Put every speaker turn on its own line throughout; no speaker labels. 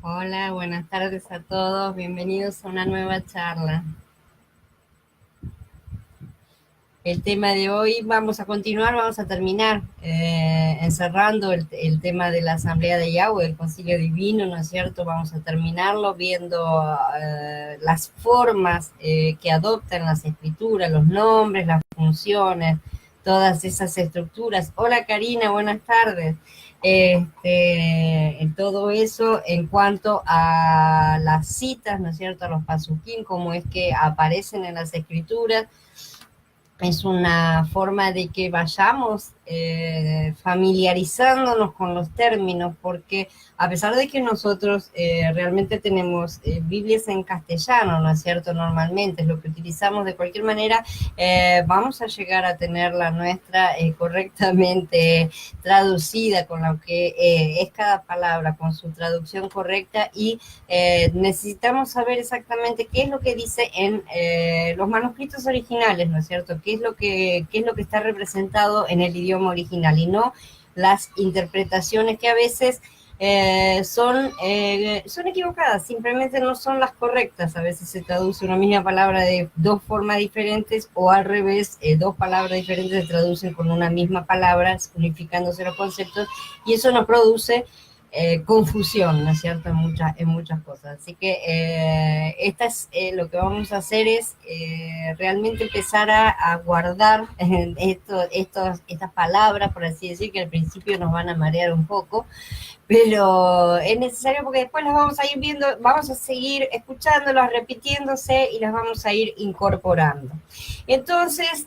Hola, buenas tardes a todos. Bienvenidos a una nueva charla. El tema de hoy vamos a continuar, vamos a terminar encerrando el tema de la Asamblea de Yahweh, el Concilio Divino, ¿no es cierto? Vamos a terminarlo viendo las formas que adoptan las escrituras, los nombres, las funciones, todas esas estructuras. Hola Karina, buenas tardes. Todo eso en cuanto a las citas, ¿no es cierto? A los pasuquín, cómo es que aparecen en las escrituras. Es una forma de que vayamos familiarizándonos con los términos, porque a pesar de que nosotros realmente tenemos Biblias en castellano, ¿no es cierto? Normalmente es lo que utilizamos de cualquier manera, vamos a llegar a tener la nuestra correctamente traducida con lo que es cada palabra, con su traducción correcta, y necesitamos saber exactamente qué es lo que dice en los manuscritos originales, ¿no es cierto? Qué es lo que está representado en el idioma original y no las interpretaciones que a veces son equivocadas, simplemente no son las correctas. A veces se traduce una misma palabra de dos formas diferentes, o al revés, dos palabras diferentes se traducen con una misma palabra, unificándose los conceptos, y eso nos produce confusión, ¿no es cierto?, en muchas cosas. Así que lo que vamos a hacer es realmente empezar a guardar estas palabras, por así decir, que al principio nos van a marear un poco, pero es necesario porque después las vamos a ir viendo, vamos a seguir escuchándolas, repitiéndose, y las vamos a ir incorporando. Entonces,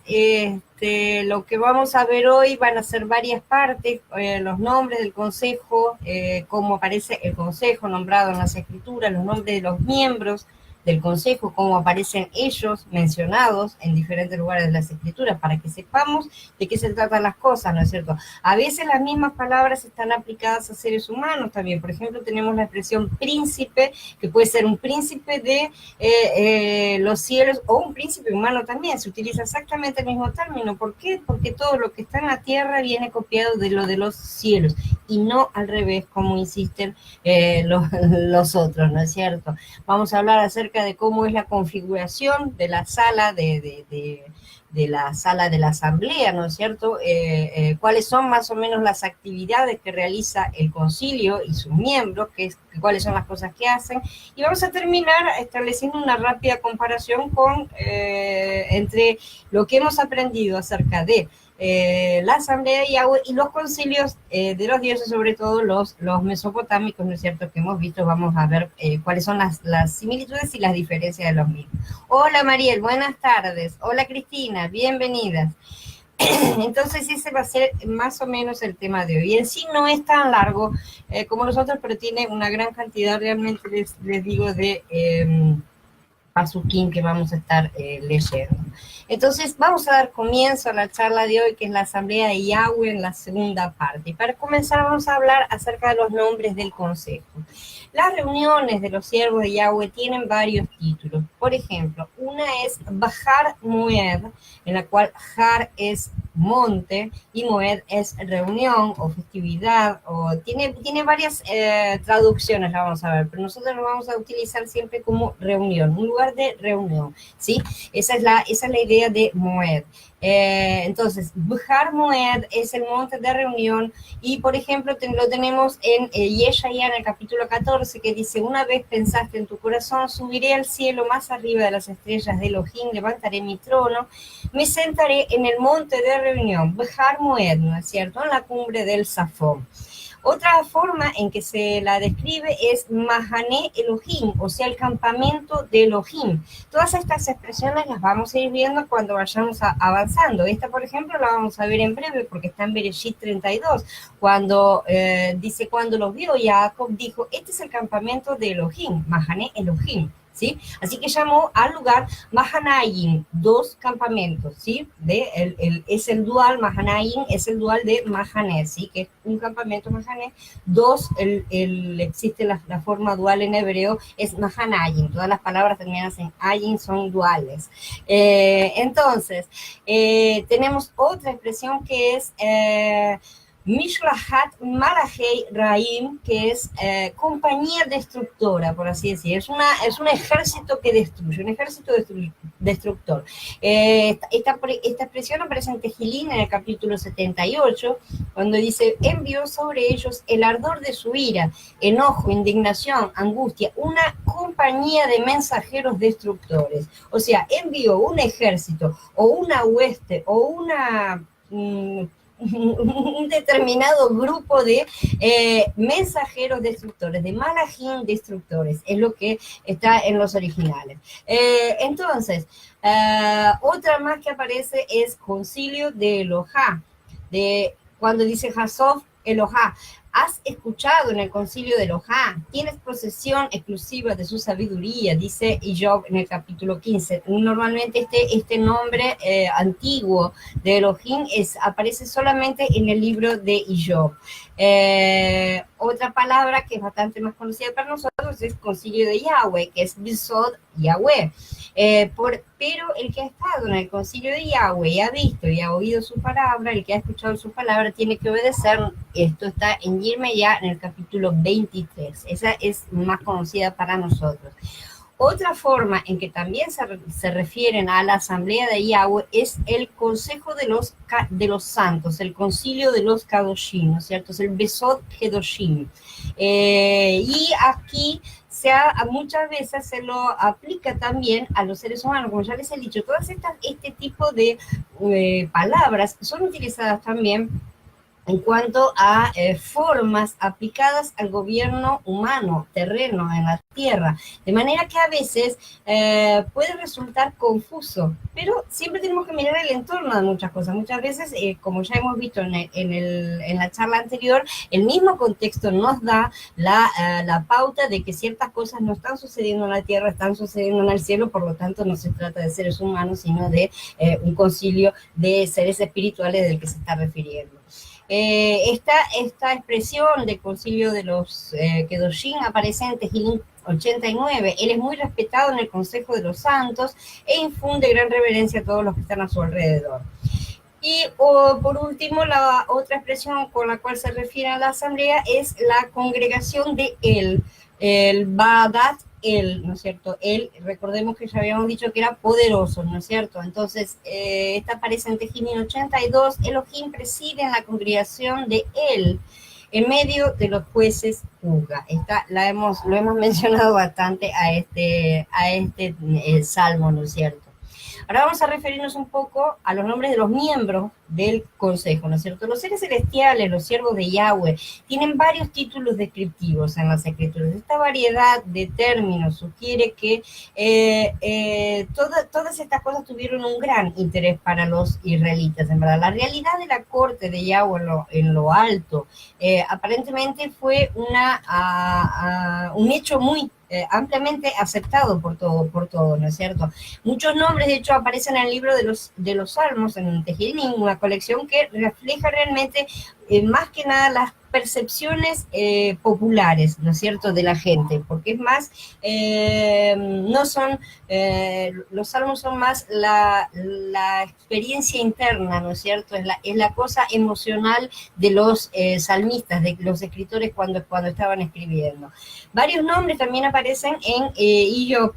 lo que vamos a ver hoy van a ser varias partes, los nombres del consejo, cómo aparece el consejo nombrado en las escrituras, los nombres de los miembros del consejo, cómo aparecen ellos mencionados en diferentes lugares de las escrituras, para que sepamos de qué se tratan las cosas, ¿no es cierto? A veces las mismas palabras están aplicadas a seres humanos también. Por ejemplo, tenemos la expresión príncipe, que puede ser un príncipe de los cielos, o un príncipe humano también. Se utiliza exactamente el mismo término. ¿Por qué? Porque todo lo que está en la tierra viene copiado de lo de los cielos, y no al revés, como insisten los otros, ¿no es cierto? Vamos a hablar acerca de cómo es la configuración de la sala de la sala de la asamblea, ¿no es cierto? Cuáles son más o menos las actividades que realiza el concilio y sus miembros, cuáles son las cosas que hacen, y vamos a terminar estableciendo una rápida comparación entre lo que hemos aprendido acerca de la asamblea de Yahweh y los concilios de los dioses, sobre todo los mesopotámicos, ¿no es cierto?, que hemos visto. Vamos a ver cuáles son las similitudes y las diferencias de los mismos. Hola Mariel, buenas tardes. Hola Cristina, bienvenidas. Entonces ese va a ser más o menos el tema de hoy. En sí no es tan largo como los otros, pero tiene una gran cantidad, realmente les digo, de pasuquín que vamos a estar leyendo. Entonces vamos a dar comienzo a la charla de hoy, que es la Asamblea de Yahweh, en la segunda parte. Y para comenzar vamos a hablar acerca de los nombres del consejo. Las reuniones de los siervos de Yahweh tienen varios títulos. Por ejemplo, una es Bahar Moed, en la cual Har es monte y Moed es reunión o festividad, o tiene varias traducciones, la vamos a ver, pero nosotros lo vamos a utilizar siempre como reunión, un lugar de reunión, ¿sí? Esa es la idea de Moed. Entonces, Bahar Moed es el monte de reunión, y por ejemplo lo tenemos en Yeshaya, en el capítulo 14, que dice: una vez pensaste en tu corazón, subiré al cielo más arriba de las estrellas de Elohim, levantaré mi trono, me sentaré en el monte de reunión, Bahar Moed, ¿no es cierto?, en la cumbre del Safón. Otra forma en que se la describe es Mahané Elohim, o sea, el campamento de Elohim. Todas estas expresiones las vamos a ir viendo cuando vayamos avanzando. Esta, por ejemplo, la vamos a ver en breve porque está en Bereshit 32, cuando dice: cuando los vio Jacob, dijo: este es el campamento de Elohim, Mahané Elohim. ¿Sí? Así que llamó al lugar Mahanayim, dos campamentos, ¿sí? Es el dual, Mahanayim es el dual de Mahané, ¿sí? Que es un campamento Mahané, dos, existe la forma dual en hebreo, es Mahanayim, todas las palabras terminadas en Ayim son duales. Entonces, tenemos otra expresión que es Mishrahat Malahei Raim, que es compañía destructora, por así decir. Es un ejército que destruye, un ejército destructor. Esta expresión aparece en Tejilín en el capítulo 78, cuando dice: envió sobre ellos el ardor de su ira, enojo, indignación, angustia, una compañía de mensajeros destructores. O sea, envió un ejército o una hueste o un determinado grupo de mensajeros destructores, de malajim destructores, es lo que está en los originales. Entonces, otra más que aparece es concilio de Elohá, de cuando dice Hasov Elohá. Has escuchado en el concilio de Elohá, tienes posesión exclusiva de su sabiduría, dice Job en el capítulo 15. Normalmente este nombre antiguo de Elohim aparece solamente en el libro de Job. Otra palabra que es bastante más conocida para nosotros es concilio de Yahweh, que es Bisod Yahweh. Pero el que ha estado en el concilio de Yahweh y ha visto y ha oído su palabra, el que ha escuchado su palabra, tiene que obedecer. Esto está en Yirmeyá en el capítulo 23. Esa es más conocida para nosotros. Otra forma en que también se refieren a la asamblea de Yahweh es el consejo de los santos, el concilio de los Kadoshim, ¿no es cierto? Es el Besod Kedoshim. Y aquí muchas veces se lo aplica también a los seres humanos. Como ya les he dicho, todas este tipo de palabras son utilizadas también en cuanto a formas aplicadas al gobierno humano, terreno, en la tierra, de manera que a veces puede resultar confuso, pero siempre tenemos que mirar el entorno de muchas cosas. Muchas veces, como ya hemos visto en la charla anterior, el mismo contexto nos da la pauta de que ciertas cosas no están sucediendo en la tierra, están sucediendo en el cielo, por lo tanto no se trata de seres humanos, sino de un concilio de seres espirituales del que se está refiriendo. Esta expresión de concilio de los Kedoshim aparece en Tejilín 89. Él es muy respetado en el Consejo de los Santos e infunde gran reverencia a todos los que están a su alrededor. Y por último, la otra expresión con la cual se refiere a la asamblea es la congregación de él, el Baadat él, ¿no es cierto? Él, recordemos que ya habíamos dicho que era poderoso, ¿no es cierto? Entonces, esta aparece en Tejilín 82, Elohim preside en la congregación de él, en medio de los jueces juzga. Lo hemos mencionado bastante a este salmo, ¿no es cierto? Ahora vamos a referirnos un poco a los nombres de los miembros del consejo, ¿no es cierto? Los seres celestiales, los siervos de Yahweh, tienen varios títulos descriptivos en las escrituras. Esta variedad de términos sugiere que todas estas cosas tuvieron un gran interés para los israelitas, en verdad. La realidad de la corte de Yahweh en lo alto aparentemente fue un hecho muy ampliamente aceptado por todo, ¿no es cierto? Muchos nombres, de hecho, aparecen en el libro de los Salmos, en Tejilín, una colección que refleja realmente más que nada las percepciones populares, ¿no es cierto?, de la gente, porque es más, no son, los salmos son más la experiencia interna, ¿no es cierto?, es la cosa emocional de los salmistas, de los escritores cuando estaban escribiendo. Varios nombres también aparecen en Job,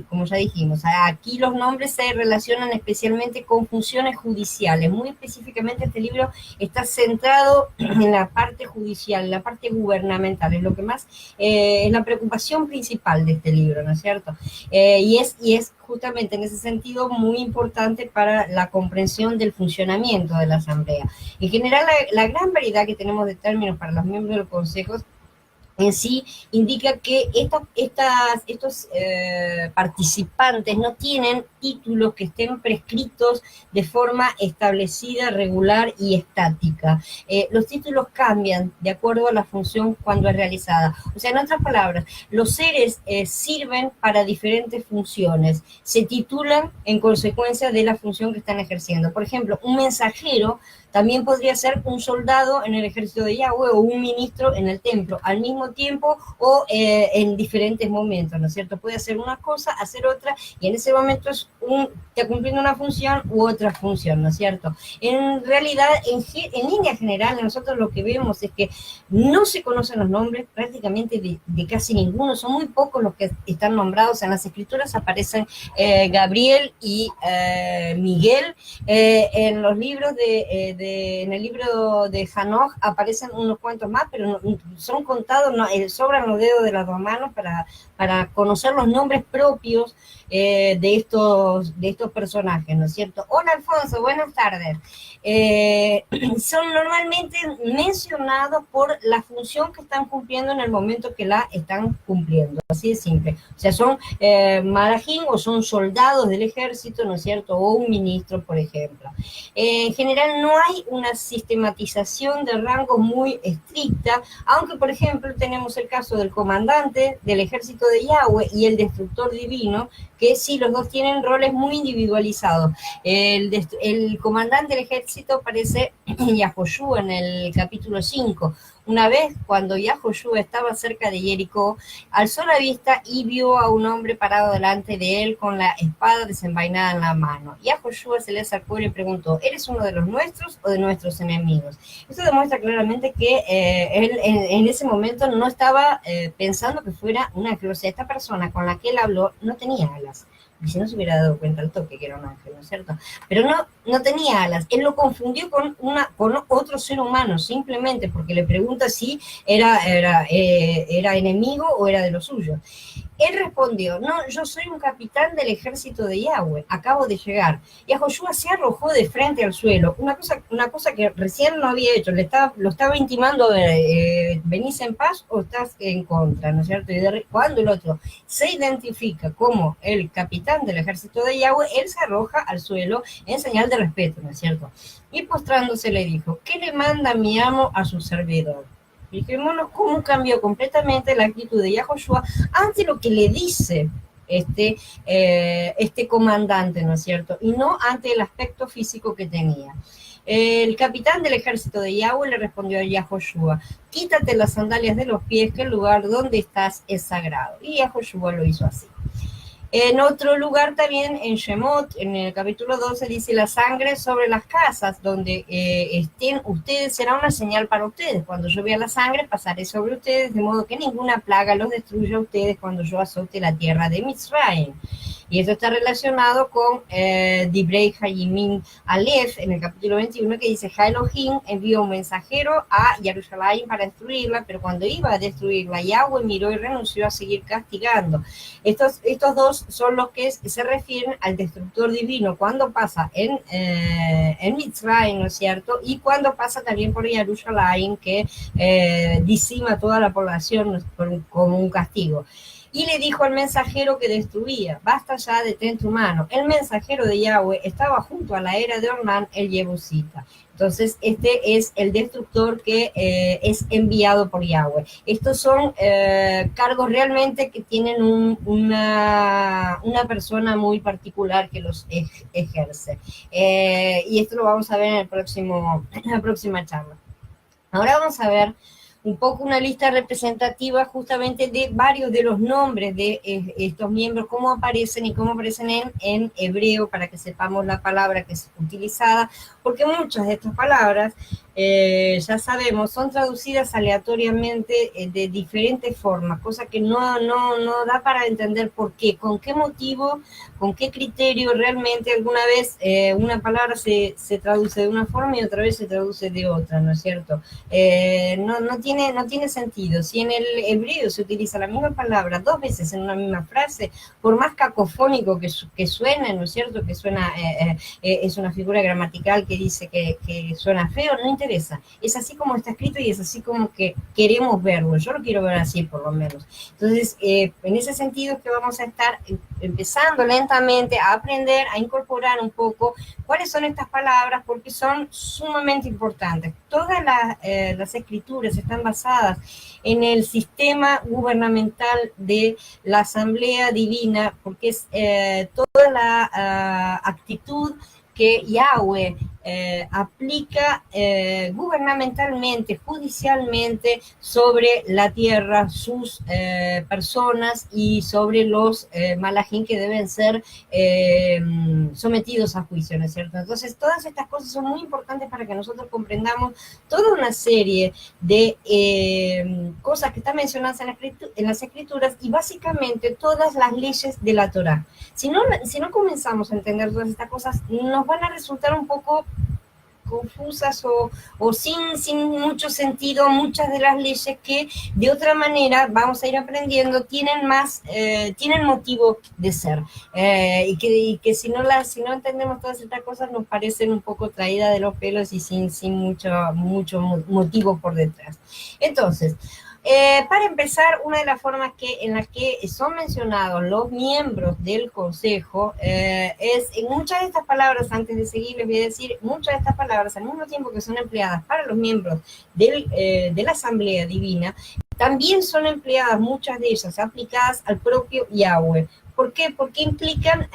como ya dijimos. Aquí los nombres se relacionan especialmente con funciones judiciales. Muy específicamente este libro está centrado en la parte judicial, en la parte gubernamental, es lo que más es la preocupación principal de este libro, ¿no es cierto? Y es justamente en ese sentido muy importante para la comprensión del funcionamiento de la asamblea. En general, la gran variedad que tenemos de términos para los miembros del consejo en sí indica que estos participantes no tienen títulos que estén prescritos de forma establecida, regular y estática. Los títulos cambian de acuerdo a la función cuando es realizada. O sea, en otras palabras, los seres sirven para diferentes funciones. Se titulan en consecuencia de la función que están ejerciendo. Por ejemplo, un mensajero también podría ser un soldado en el ejército de Yahweh o un ministro en el templo. Al mismo mismo tiempo o en diferentes momentos, ¿no es cierto? Puede hacer una cosa, hacer otra, y en ese momento está cumpliendo una función u otra función, ¿no es cierto? En realidad, en línea general, nosotros lo que vemos es que no se conocen los nombres prácticamente de casi ninguno, son muy pocos los que están nombrados. En las escrituras aparecen Gabriel y Miguel. En los libros en el libro de Hanoch aparecen unos cuantos más, pero son contados, sobran los dedos de las dos manos para conocer los nombres propios de estos personajes, ¿no es cierto? Hola Alfonso, buenas tardes. Son normalmente mencionados por la función que están cumpliendo en el momento que la están cumpliendo, así de simple. O sea, son malajim o son soldados del ejército, ¿no es cierto? O un ministro, por ejemplo. En general no hay una sistematización de rangos muy estricta, aunque, por ejemplo, tenemos el caso del comandante del ejército de Yahweh y el destructor divino, que sí, los dos tienen roles muy individualizados. El comandante del ejército aparece en Yahoshua en el capítulo 5. Una vez, cuando Yahoshua estaba cerca de Jericó, alzó la vista y vio a un hombre parado delante de él con la espada desenvainada en la mano. Yahoshua se le acercó y le preguntó, ¿eres uno de los nuestros o de nuestros enemigos? Esto demuestra claramente que él en ese momento no estaba pensando que fuera un ángel. O sea, esta persona con la que él habló no tenía alas. Y si no se hubiera dado cuenta al toque que era un ángel, ¿no es cierto? Pero no tenía alas. Él lo confundió con otro ser humano, simplemente porque le pregunta si era enemigo o era de los suyos. Él respondió, no, yo soy un capitán del ejército de Yahweh, acabo de llegar. Y Yahoshua se arrojó de frente al suelo, una cosa que recién no había hecho, lo estaba intimando, ¿venís en paz o estás en contra? ¿No es cierto? Y cuando el otro se identifica como el capitán del ejército de Yahweh, él se arroja al suelo en señal de respeto, ¿no es cierto? Y postrándose le dijo, ¿qué le manda mi amo a su servidor? Fijémonos cómo cambió completamente la actitud de Yahoshua ante lo que le dice este comandante, ¿no es cierto? Y no ante el aspecto físico que tenía. El capitán del ejército de Yahweh le respondió a Yahoshua, quítate las sandalias de los pies, que el lugar donde estás es sagrado. Y Yahoshua lo hizo así. En otro lugar también, en Shemot, en el capítulo 12, dice, la sangre sobre las casas donde estén ustedes será una señal para ustedes. Cuando yo vea la sangre, pasaré sobre ustedes, de modo que ninguna plaga los destruya a ustedes cuando yo azote la tierra de Mitzrayim. Y esto está relacionado con Dibrei Hayimin Aleph, en el capítulo 21, que dice, Ha Elohim envió un mensajero a Jerusalén para destruirla, pero cuando iba a destruirla, Yahweh miró y renunció a seguir castigando. Estos dos son los que se refieren al destructor divino, cuando pasa en Mitzrayim, ¿no es cierto? Y cuando pasa también por Jerusalén, que dicima toda la población como un castigo. Y le dijo al mensajero que destruía, basta ya, detén tu mano. El mensajero de Yahweh estaba junto a la era de Ornán, el Jebusita. Entonces, este es el destructor que es enviado por Yahweh. Estos son cargos realmente que tienen una persona muy particular que los ejerce. Y esto lo vamos a ver en la próxima charla. Ahora vamos a ver un poco una lista representativa justamente de varios de los nombres de estos miembros, cómo aparecen y cómo aparecen en hebreo, para que sepamos la palabra que es utilizada, porque muchas de estas palabras, ya sabemos, son traducidas aleatoriamente de diferentes formas, cosa que no da para entender por qué, con qué motivo, con qué criterio realmente alguna vez una palabra se traduce de una forma y otra vez se traduce de otra, ¿no es cierto? No tiene sentido. Si en el hebreo se utiliza la misma palabra dos veces en una misma frase, por más cacofónico que suene, ¿no es cierto? Que suena, es una figura gramatical que dice que suena feo, no interesa. Es así como está escrito y es así como que queremos verlo. Yo lo quiero ver así, por lo menos. Entonces, en ese sentido es que vamos a estar empezando lentamente a aprender, a incorporar un poco cuáles son estas palabras, porque son sumamente importantes. Todas las escrituras están basadas en el sistema gubernamental de la Asamblea Divina, porque es toda la actitud que Yahweh aplica gubernamentalmente, judicialmente sobre la tierra, sus personas y sobre los malajim que deben ser sometidos a juicio, ¿no es cierto? Entonces, todas estas cosas son muy importantes para que nosotros comprendamos toda una serie de cosas que están mencionadas en las escrituras y básicamente todas las leyes de la Torá. Si no comenzamos a entender todas estas cosas, nos van a resultar un poco confusas o sin mucho sentido muchas de las leyes que de otra manera vamos a ir aprendiendo tienen motivo de ser y que si no entendemos todas estas cosas nos parecen un poco traídas de los pelos y sin mucho motivo por detrás. Entonces, para empezar, una de las formas en las que son mencionados los miembros del Consejo es en muchas de estas palabras, antes de seguir les voy a decir, muchas de estas palabras al mismo tiempo que son empleadas para los miembros de la Asamblea Divina, también son empleadas muchas de ellas aplicadas al propio Yahweh. ¿Por qué? Porque implican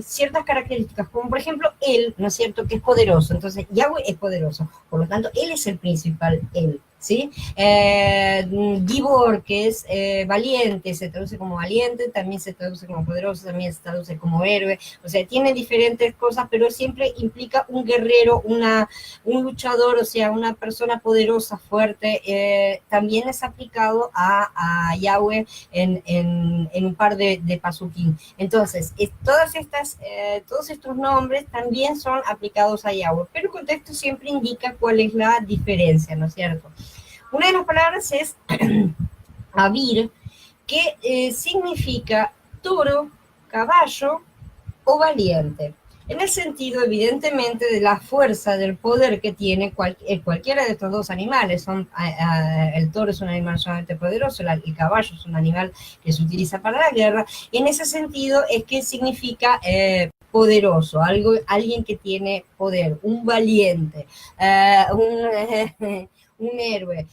ciertas características, como por ejemplo él, ¿no es cierto?, que es poderoso. Entonces, Yahweh es poderoso, por lo tanto, él es el principal, él. ¿Sí? Gibor, que es valiente, se traduce como valiente, también se traduce como poderoso, también se traduce como héroe, o sea, tiene diferentes cosas, pero siempre implica un guerrero, un luchador, o sea, una persona poderosa, fuerte. También es aplicado a Yahweh en un par de pasukim. Entonces, todos estos nombres también son aplicados a Yahweh, pero el contexto siempre indica cuál es la diferencia, ¿no es cierto? Una de las palabras es Avir, que significa toro, caballo o valiente. En el sentido, evidentemente, de la fuerza, del poder que tiene cualquiera de estos dos animales. El toro es un animal sumamente poderoso, el caballo es un animal que se utiliza para la guerra. En ese sentido es que significa poderoso, alguien que tiene poder, un valiente, un héroe.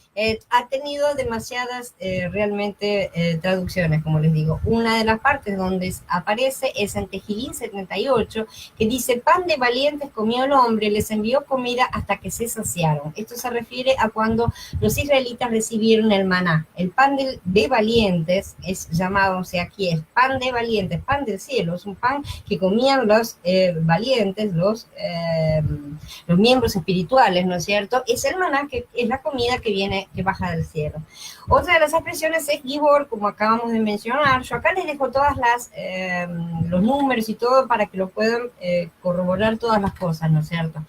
Ha tenido demasiadas realmente traducciones, como les digo. Una de las partes donde aparece es en Tejilín 78, que dice: pan de valientes comió el hombre, les envió comida hasta que se saciaron. Esto se refiere a cuando los israelitas recibieron el maná. El pan de valientes es llamado, o sea, aquí es pan de valientes, pan del cielo, es un pan que comían los valientes, los miembros espirituales, ¿no es cierto? Es el maná, que es la comida que baja del cielo. Otra de las expresiones es Gibor, como acabamos de mencionar. Yo acá les dejo todas los números y todo para que lo puedan corroborar todas las cosas, ¿no es cierto?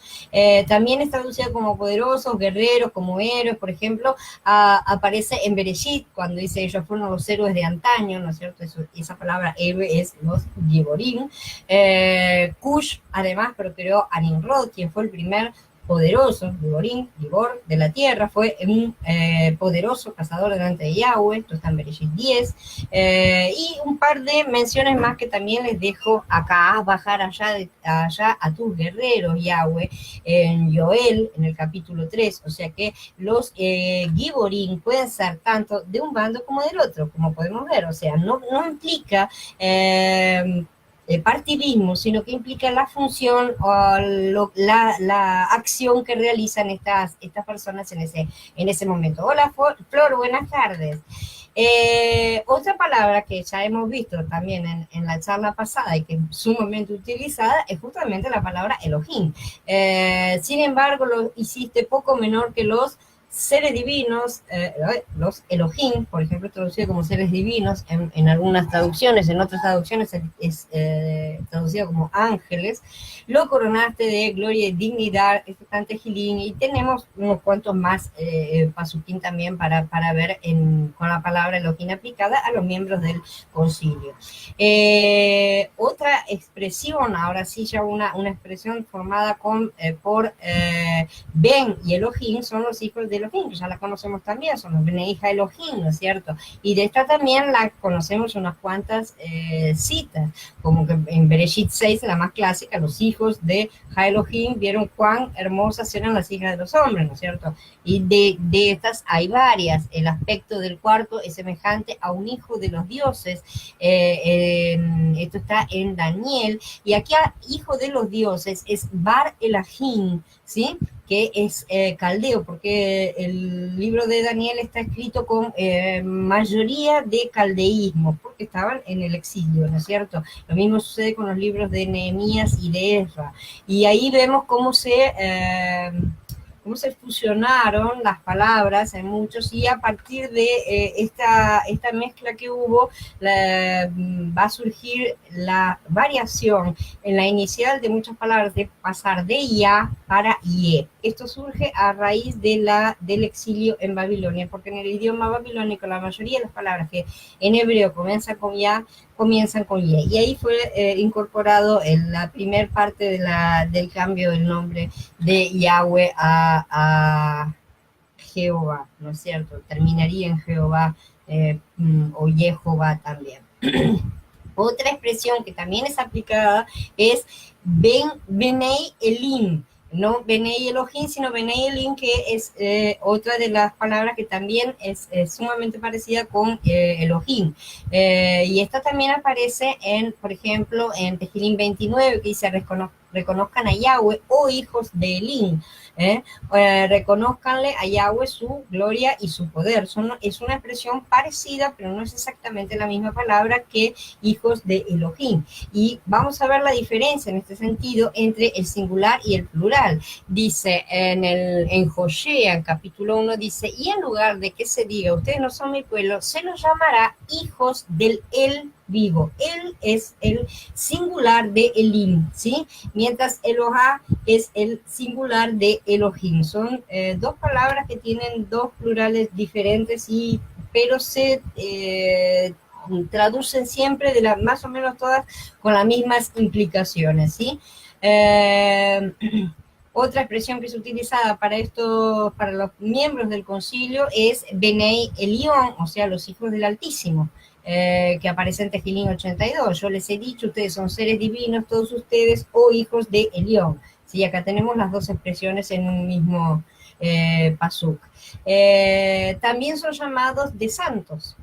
También es traducido como poderosos, guerreros, como héroes, por ejemplo, aparece en Bereshit, cuando dice ellos fueron los héroes de antaño, ¿no es cierto? Esa palabra héroe es los Giborim. Cush, además, procreó a Nimrod, quien fue el primer poderoso, Gibor de la tierra, fue un poderoso cazador delante de Yahweh. Esto está en Bereshit 10, y un par de menciones más que también les dejo acá: bajar allá a tus guerreros, Yahweh, en Joel, en el capítulo 3, o sea que los Giborim pueden ser tanto de un bando como del otro, como podemos ver, o sea, no implica partidismo, sino que implica la función o la acción que realizan estas personas en ese momento. Hola, Flor, buenas tardes. Otra palabra que ya hemos visto también en la charla pasada y que es sumamente utilizada es justamente la palabra Elohim. Sin embargo, lo hiciste poco menor que los seres divinos, los Elohim, por ejemplo, traducido como seres divinos en algunas traducciones, en otras traducciones es traducido como ángeles. Lo coronaste de gloria y dignidad, esto está en Tejilín, y tenemos unos cuantos más pasuquín también para ver con la palabra Elohim aplicada a los miembros del concilio. Otra expresión, ahora sí ya una expresión formada por Ben y Elohim, son los hijos de Elohim, que ya la conocemos también, son los Bnei Elohim, ¿no es cierto? Y de esta también la conocemos unas cuantas citas, como que en Bereshit 6, la más clásica, los hijos de Elohim vieron cuán hermosas eran las hijas de los hombres, ¿no es cierto? Y de estas hay varias. El aspecto del cuarto es semejante a un hijo de los dioses. Esto está en Daniel. Y aquí hijo de los dioses es Bar Elahim, ¿sí? Que es caldeo, porque el libro de Daniel está escrito con mayoría de caldeísmo, porque estaban en el exilio, ¿no es cierto? Lo mismo sucede con los libros de Nehemías y de Ezra. Y ahí vemos cómo se fusionaron las palabras en muchos, y a partir de esta mezcla que hubo, va a surgir la variación en la inicial de muchas palabras, de pasar de ya para ye. Esto surge a raíz del exilio en Babilonia, porque en el idioma babilónico la mayoría de las palabras que en hebreo comienzan con ya, comienzan con ye. Y ahí fue incorporado en la primer parte del cambio del nombre de Yahweh a Jehová, ¿no es cierto? Terminaría en Jehová o Jehová también. Otra expresión que también es aplicada es Benei Elim, no Benei Elohim, sino Benei Elim, que es otra de las palabras que también es sumamente parecida con Elohim. Y esta también aparece por ejemplo, en Tehilim 29, que dice: reconozcan a Yahweh, oh hijos de Elim. Reconozcanle a Yahweh su gloria y su poder. Es una expresión parecida, pero no es exactamente la misma palabra que hijos de Elohim. Y vamos a ver la diferencia en este sentido entre el singular y el plural. Dice en Hosea, en capítulo 1, dice: y en lugar de que se diga, ustedes no son mi pueblo, se los llamará hijos del El vivo. Él es el singular de Elim, ¿sí? Mientras Elohá es el singular de Elohim. Son dos palabras que tienen dos plurales diferentes, pero se traducen siempre más o menos todas con las mismas implicaciones, ¿sí? Otra expresión que es utilizada para los miembros del concilio es Benei Elión, o sea, los hijos del Altísimo. Que aparece en Tehilim 82. Yo les he dicho, ustedes son seres divinos, todos ustedes, o hijos de Elión. Sí, acá tenemos las dos expresiones en un mismo pasuk. También son llamados de santos.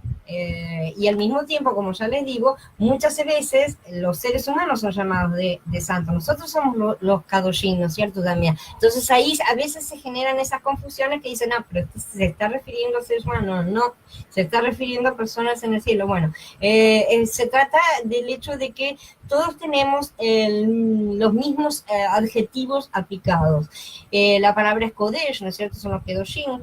Y al mismo tiempo, como ya les digo, muchas veces los seres humanos son llamados de santos. Nosotros somos los kadoshim, ¿no es cierto, Damián? Entonces ahí a veces se generan esas confusiones que dicen: pero se está refiriendo a seres humanos. No, se está refiriendo a personas en el cielo. Bueno, se trata del hecho de que todos tenemos los mismos adjetivos aplicados. La palabra es kodesh, ¿no es cierto? Son los kedoshim.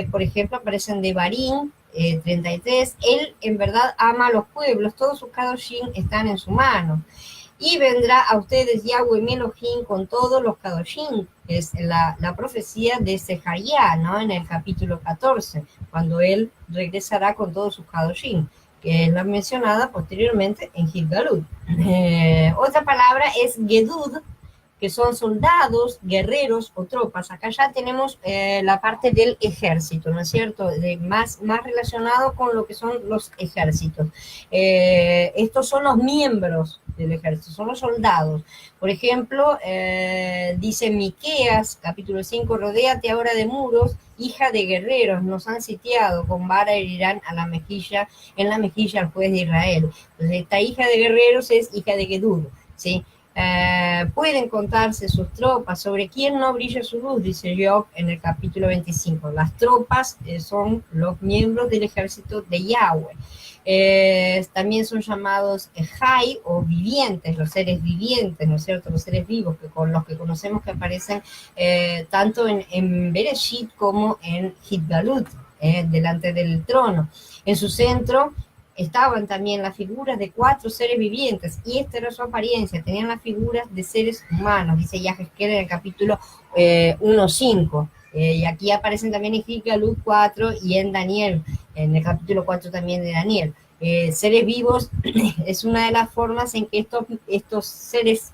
Por ejemplo, aparecen de Barín, 33, él en verdad ama a los pueblos, todos sus kadoshim están en su mano. Y vendrá a ustedes Yahweh mi Elohim con todos los kadoshim. Es la profecía de Zeharia, ¿no? En el capítulo 14, cuando él regresará con todos sus kadoshim, que es la mencionada posteriormente en Gilgalut. Otra palabra es Gedud, que son soldados, guerreros o tropas. Acá ya tenemos la parte del ejército, ¿no es cierto? Más relacionado con lo que son los ejércitos. Estos son los miembros del ejército, son los soldados. Por ejemplo, dice Miqueas, capítulo 5, rodéate ahora de muros, hija de guerreros, nos han sitiado, con vara herirán en la mejilla al juez de Israel. Entonces, esta hija de guerreros es hija de Gedud, ¿sí? Pueden contarse sus tropas, sobre quién no brilla su luz, dice Job en el capítulo 25. Las tropas son los miembros del ejército de Yahweh. También son llamados Jai o vivientes, los seres vivientes, ¿no es cierto? Los seres vivos, con los que conocemos que aparecen tanto en Bereshit como en Gilgalut, delante del trono. En su centro estaban también las figuras de 4 seres vivientes, y esta era su apariencia, tenían las figuras de seres humanos, dice Yahezkel en el capítulo 1.5, y aquí aparecen también en Gilgalut 4 y en Daniel, en el capítulo 4 también de Daniel. Seres vivos es una de las formas en que estos seres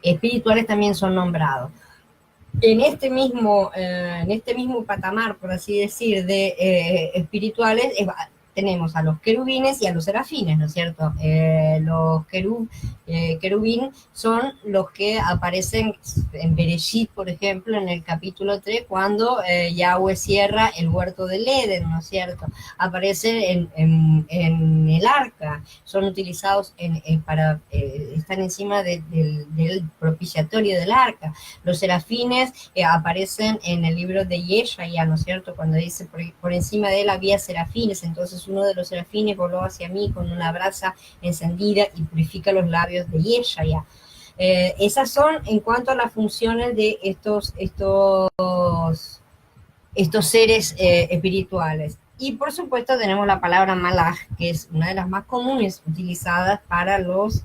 espirituales también son nombrados. en este mismo patamar, por así decir, de espirituales, tenemos a los querubines y a los serafines, ¿no es cierto? Los querubín son los que aparecen en Bereshit, por ejemplo, en el capítulo 3, cuando Yahweh cierra el huerto del Edén, ¿no es cierto? Aparecen en el arca, son utilizados están encima del propiciatorio del arca. Los serafines aparecen en el libro de Yeshaya, ¿no es cierto? Cuando dice por encima de él había serafines, entonces uno de los serafines voló hacia mí con una brasa encendida y purifica los labios de Yeshaya. Esas son en cuanto a las funciones de estos seres espirituales. Y por supuesto tenemos la palabra malaj, que es una de las más comunes utilizadas para los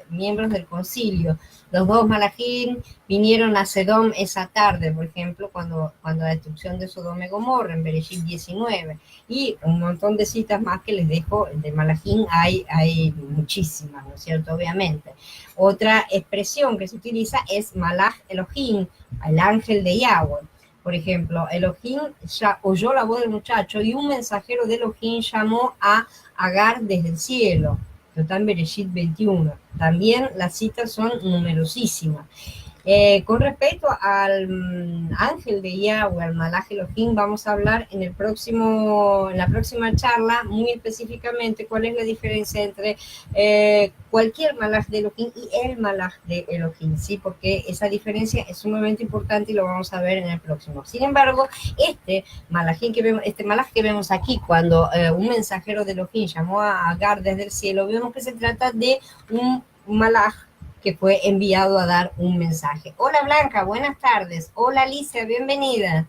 miembros del concilio. Los dos malajim vinieron a Sedom esa tarde, por ejemplo, cuando la destrucción de Sodoma y Gomorra, en Bereshit 19. Y un montón de citas más que les dejo de malajim, hay muchísimas, ¿no es cierto? Obviamente. Otra expresión que se utiliza es malaj Elohim, el ángel de Yahweh. Por ejemplo, Elohim ya oyó la voz del muchacho y un mensajero de Elohim llamó a Agar desde el cielo. Esto está en Bereshit 21. También las citas son numerosísimas. Con respecto al ángel de Yahweh, al Malaj Elohim, vamos a hablar en la próxima charla muy específicamente cuál es la diferencia entre cualquier Malaj de Elohim y el Malaj de Elohim, ¿sí? Porque esa diferencia es sumamente importante y lo vamos a ver en el próximo. Sin embargo, este Malaj que vemos aquí, cuando un mensajero de Elohim llamó a Agar desde el cielo, vemos que se trata de un Malaj que fue enviado a dar un mensaje. Hola Blanca, buenas tardes. Hola Alicia, bienvenida.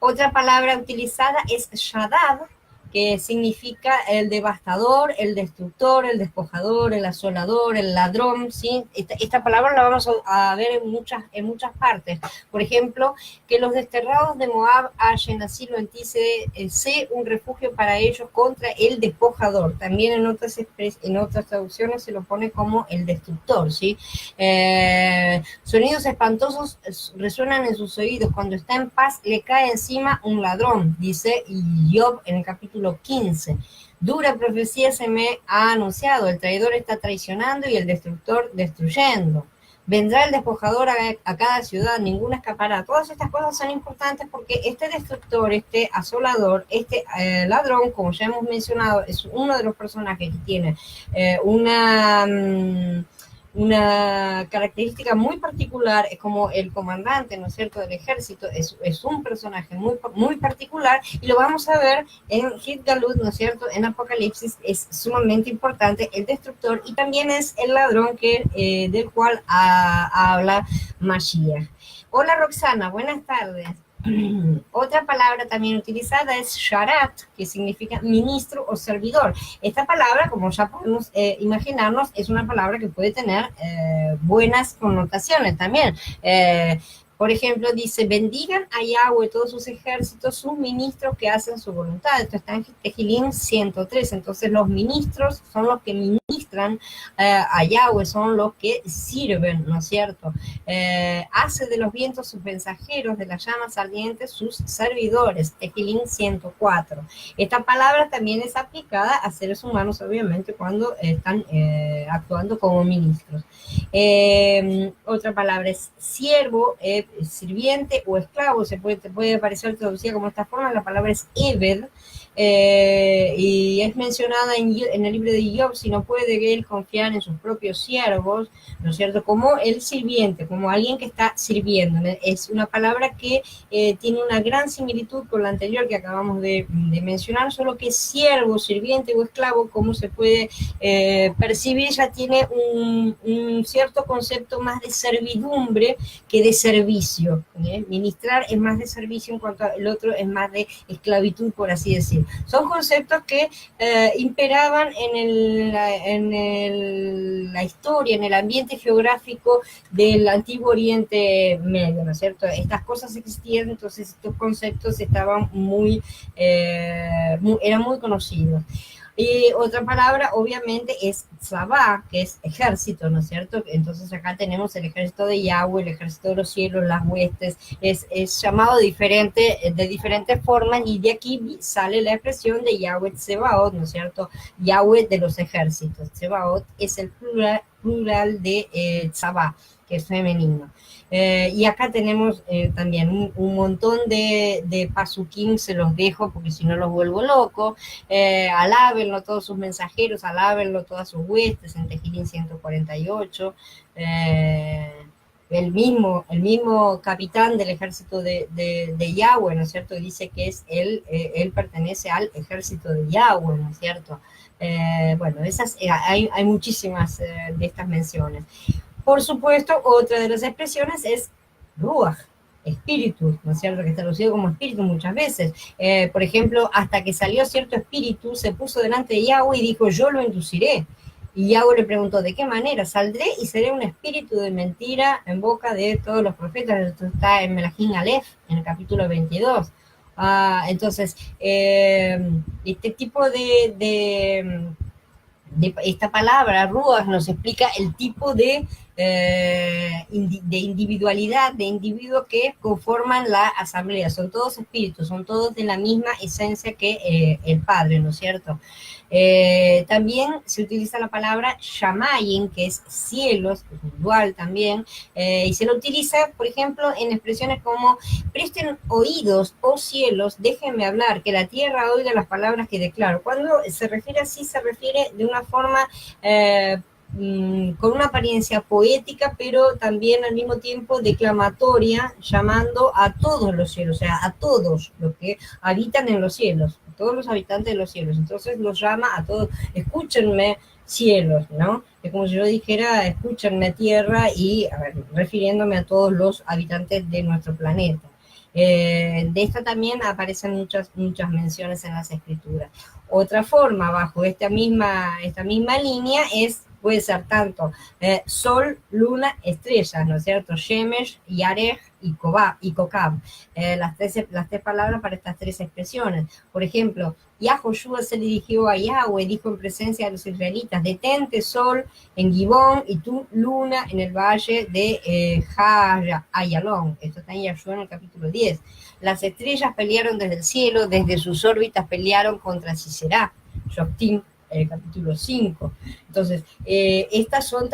Otra palabra utilizada es Shadad, que significa el devastador, el destructor, el despojador, el asolador, el ladrón, ¿sí? Esta palabra la vamos a ver en muchas partes. Por ejemplo, que los desterrados de Moab hallen asilo en ti, sé un refugio para ellos contra el despojador. También en otras traducciones se lo pone como el destructor, ¿sí? Sonidos espantosos resuenan en sus oídos. Cuando está en paz le cae encima un ladrón, dice Job en el capítulo 15. Dura profecía se me ha anunciado, el traidor está traicionando y el destructor destruyendo. Vendrá el despojador a cada ciudad, ninguna escapará. Todas estas cosas son importantes porque este destructor, este asolador, este ladrón, como ya hemos mencionado, es uno de los personajes que tiene una característica muy particular, es como el comandante, ¿no es cierto?, del ejército, es un personaje muy, muy particular, y lo vamos a ver en Hit-Galut, ¿no es cierto?, en Apocalipsis, es sumamente importante el destructor, y también es el ladrón del cual habla Mashiach. Hola Roxana, buenas tardes. Otra palabra también utilizada es sharat, que significa ministro o servidor. Esta palabra, como ya podemos imaginarnos, es una palabra que puede tener buenas connotaciones también. Por ejemplo, dice, bendigan a Yahweh todos sus ejércitos, sus ministros que hacen su voluntad. Esto está en Tehilim 103. Entonces, los ministros son los que ministran a Yahweh, son los que sirven, ¿no es cierto? Hace de los vientos sus mensajeros, de las llamas ardientes sus servidores. Tehilim 104. Esta palabra también es aplicada a seres humanos, obviamente, cuando están actuando como ministros. Otra palabra es siervo, sirviente o esclavo, puede parecer traducida como esta forma. La palabra es Eved, y es mencionada en el libro de Job. Si no puede él confiar en sus propios siervos, ¿no es cierto?, como el sirviente, como alguien que está sirviendo. Es una palabra que tiene una gran similitud con la anterior que acabamos de mencionar, solo que siervo, sirviente o esclavo, como se puede percibir, ya tiene un cierto concepto más de servidumbre que de servicio. Ministrar es más de servicio, en cuanto al otro es más de esclavitud, por así decir. Son conceptos que imperaban en la historia, en el ambiente geográfico del antiguo Oriente Medio, ¿no es cierto? Estas cosas existían, entonces estos conceptos estaban eran muy conocidos. Y otra palabra, obviamente, es Tzabá, que es ejército, ¿no es cierto? Entonces acá tenemos el ejército de Yahweh, el ejército de los cielos, las huestes, es llamado diferente, de diferentes formas, y de aquí sale la expresión de Yahweh Tsebaot, ¿no es cierto? Yahweh de los ejércitos. Tsebaot es el plural de Tzabá, que es femenino. Y acá tenemos también un montón de pasuquín, se los dejo porque si no los vuelvo loco. Alábenlo todos sus mensajeros, alábenlo todas sus huestes, en Tejilín 148. El mismo capitán del ejército de Yahweh, ¿no es cierto? Dice que él pertenece al ejército de Yahweh, ¿no es cierto? Bueno, hay muchísimas de estas menciones. Por supuesto, otra de las expresiones es ruach, espíritu, ¿no es cierto? Que está traducido como espíritu muchas veces. Por ejemplo, hasta que salió cierto espíritu, se puso delante de Yahweh y dijo, yo lo induciré. Y Yahweh le preguntó, ¿de qué manera? Saldré y seré un espíritu de mentira en boca de todos los profetas. Esto está en Melahim Aleph, en el capítulo 22. Entonces, este tipo de esta palabra, ruach, nos explica el tipo de individualidad, de individuos que conforman la asamblea. Son todos espíritus, son todos de la misma esencia que el Padre, ¿no es cierto? También se utiliza la palabra shamayim, que es cielos, que es dual también, y se lo utiliza, por ejemplo, en expresiones como presten oídos, oh cielos, déjenme hablar, que la tierra oiga las palabras que declaro. Cuando se refiere así, se refiere de una forma con una apariencia poética, pero también al mismo tiempo declamatoria, llamando a todos los cielos, o sea, a todos los que habitan en los cielos, todos los habitantes de los cielos. Entonces los llama a todos, escúchenme cielos, ¿no? Es como si yo dijera, escúchenme tierra, y refiriéndome a todos los habitantes de nuestro planeta. De esta también aparecen muchas menciones en las escrituras. Otra forma, bajo esta misma línea, puede ser tanto sol, luna, estrellas, ¿no es cierto? Shemesh, Yarech y Kokab. Las tres palabras para estas tres expresiones. Por ejemplo, Yahoshua se dirigió a Yahweh, dijo en presencia de los israelitas, detente sol en Gibón y tú luna en el valle de Ayalón. Esto está en Yahshua en el capítulo 10. Las estrellas pelearon desde el cielo, desde sus órbitas pelearon contra Sisera, Shoftim, el capítulo 5. Entonces, estos son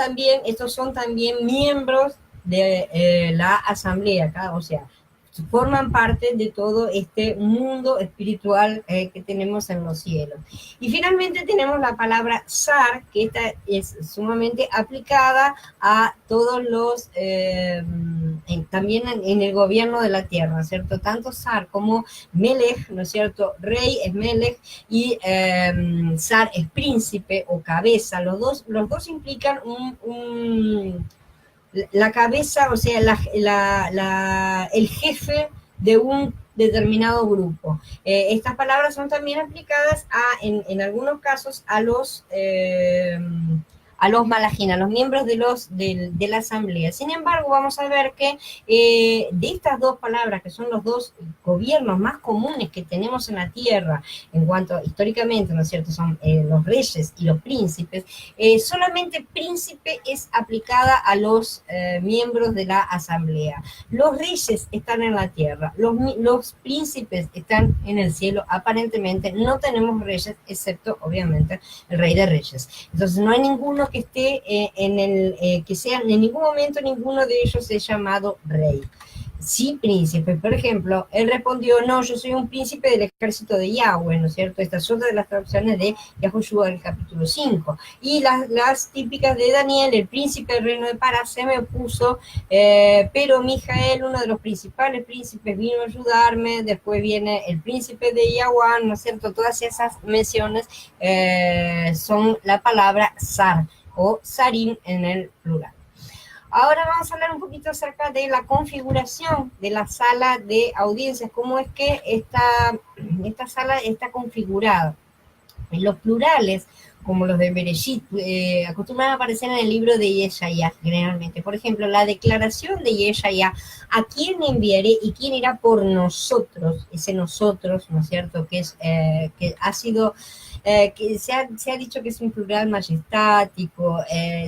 también miembros de la asamblea, o sea, forman parte de todo este mundo espiritual que tenemos en los cielos. Y finalmente tenemos la palabra zar, que esta es sumamente aplicada a todos los, también en el gobierno de la tierra, ¿cierto? Tanto zar como melech, ¿no es cierto? Rey es melech y zar es príncipe o cabeza. Los dos implican la cabeza, o sea, el jefe de un determinado grupo. Estas palabras son también aplicadas en algunos casos a los malajim, a los miembros de la asamblea. Sin embargo, vamos a ver que de estas dos palabras, que son los dos gobiernos más comunes que tenemos en la tierra, en cuanto históricamente, ¿no es cierto?, son los reyes y los príncipes, solamente príncipe es aplicada a los miembros de la asamblea. Los reyes están en la tierra, los príncipes están en el cielo. Aparentemente no tenemos reyes, excepto obviamente el rey de reyes. Entonces no hay ninguno que esté que sea, en ningún momento ninguno de ellos es llamado rey. Sí, príncipe. Por ejemplo, él respondió, no, yo soy un príncipe del ejército de Yahweh, ¿no es cierto? Estas son de las traducciones de Yahushua del capítulo 5. Y las típicas de Daniel, el príncipe del reino de Parasé me puso, pero Mijael, uno de los principales príncipes, vino a ayudarme. Después viene el príncipe de Yahweh, ¿no es cierto? Todas esas menciones son la palabra zar o zarim en el plural. Ahora vamos a hablar un poquito acerca de la configuración de la sala de audiencias, cómo es que esta sala está configurada. En los plurales, como los de Bereshit, acostumbran a aparecer en el libro de Yeshaya, generalmente. Por ejemplo, la declaración de Yeshaya, ¿a quién enviaré y quién irá por nosotros? Ese nosotros, ¿no es cierto?, que ha sido... que se ha dicho que es un plural majestático,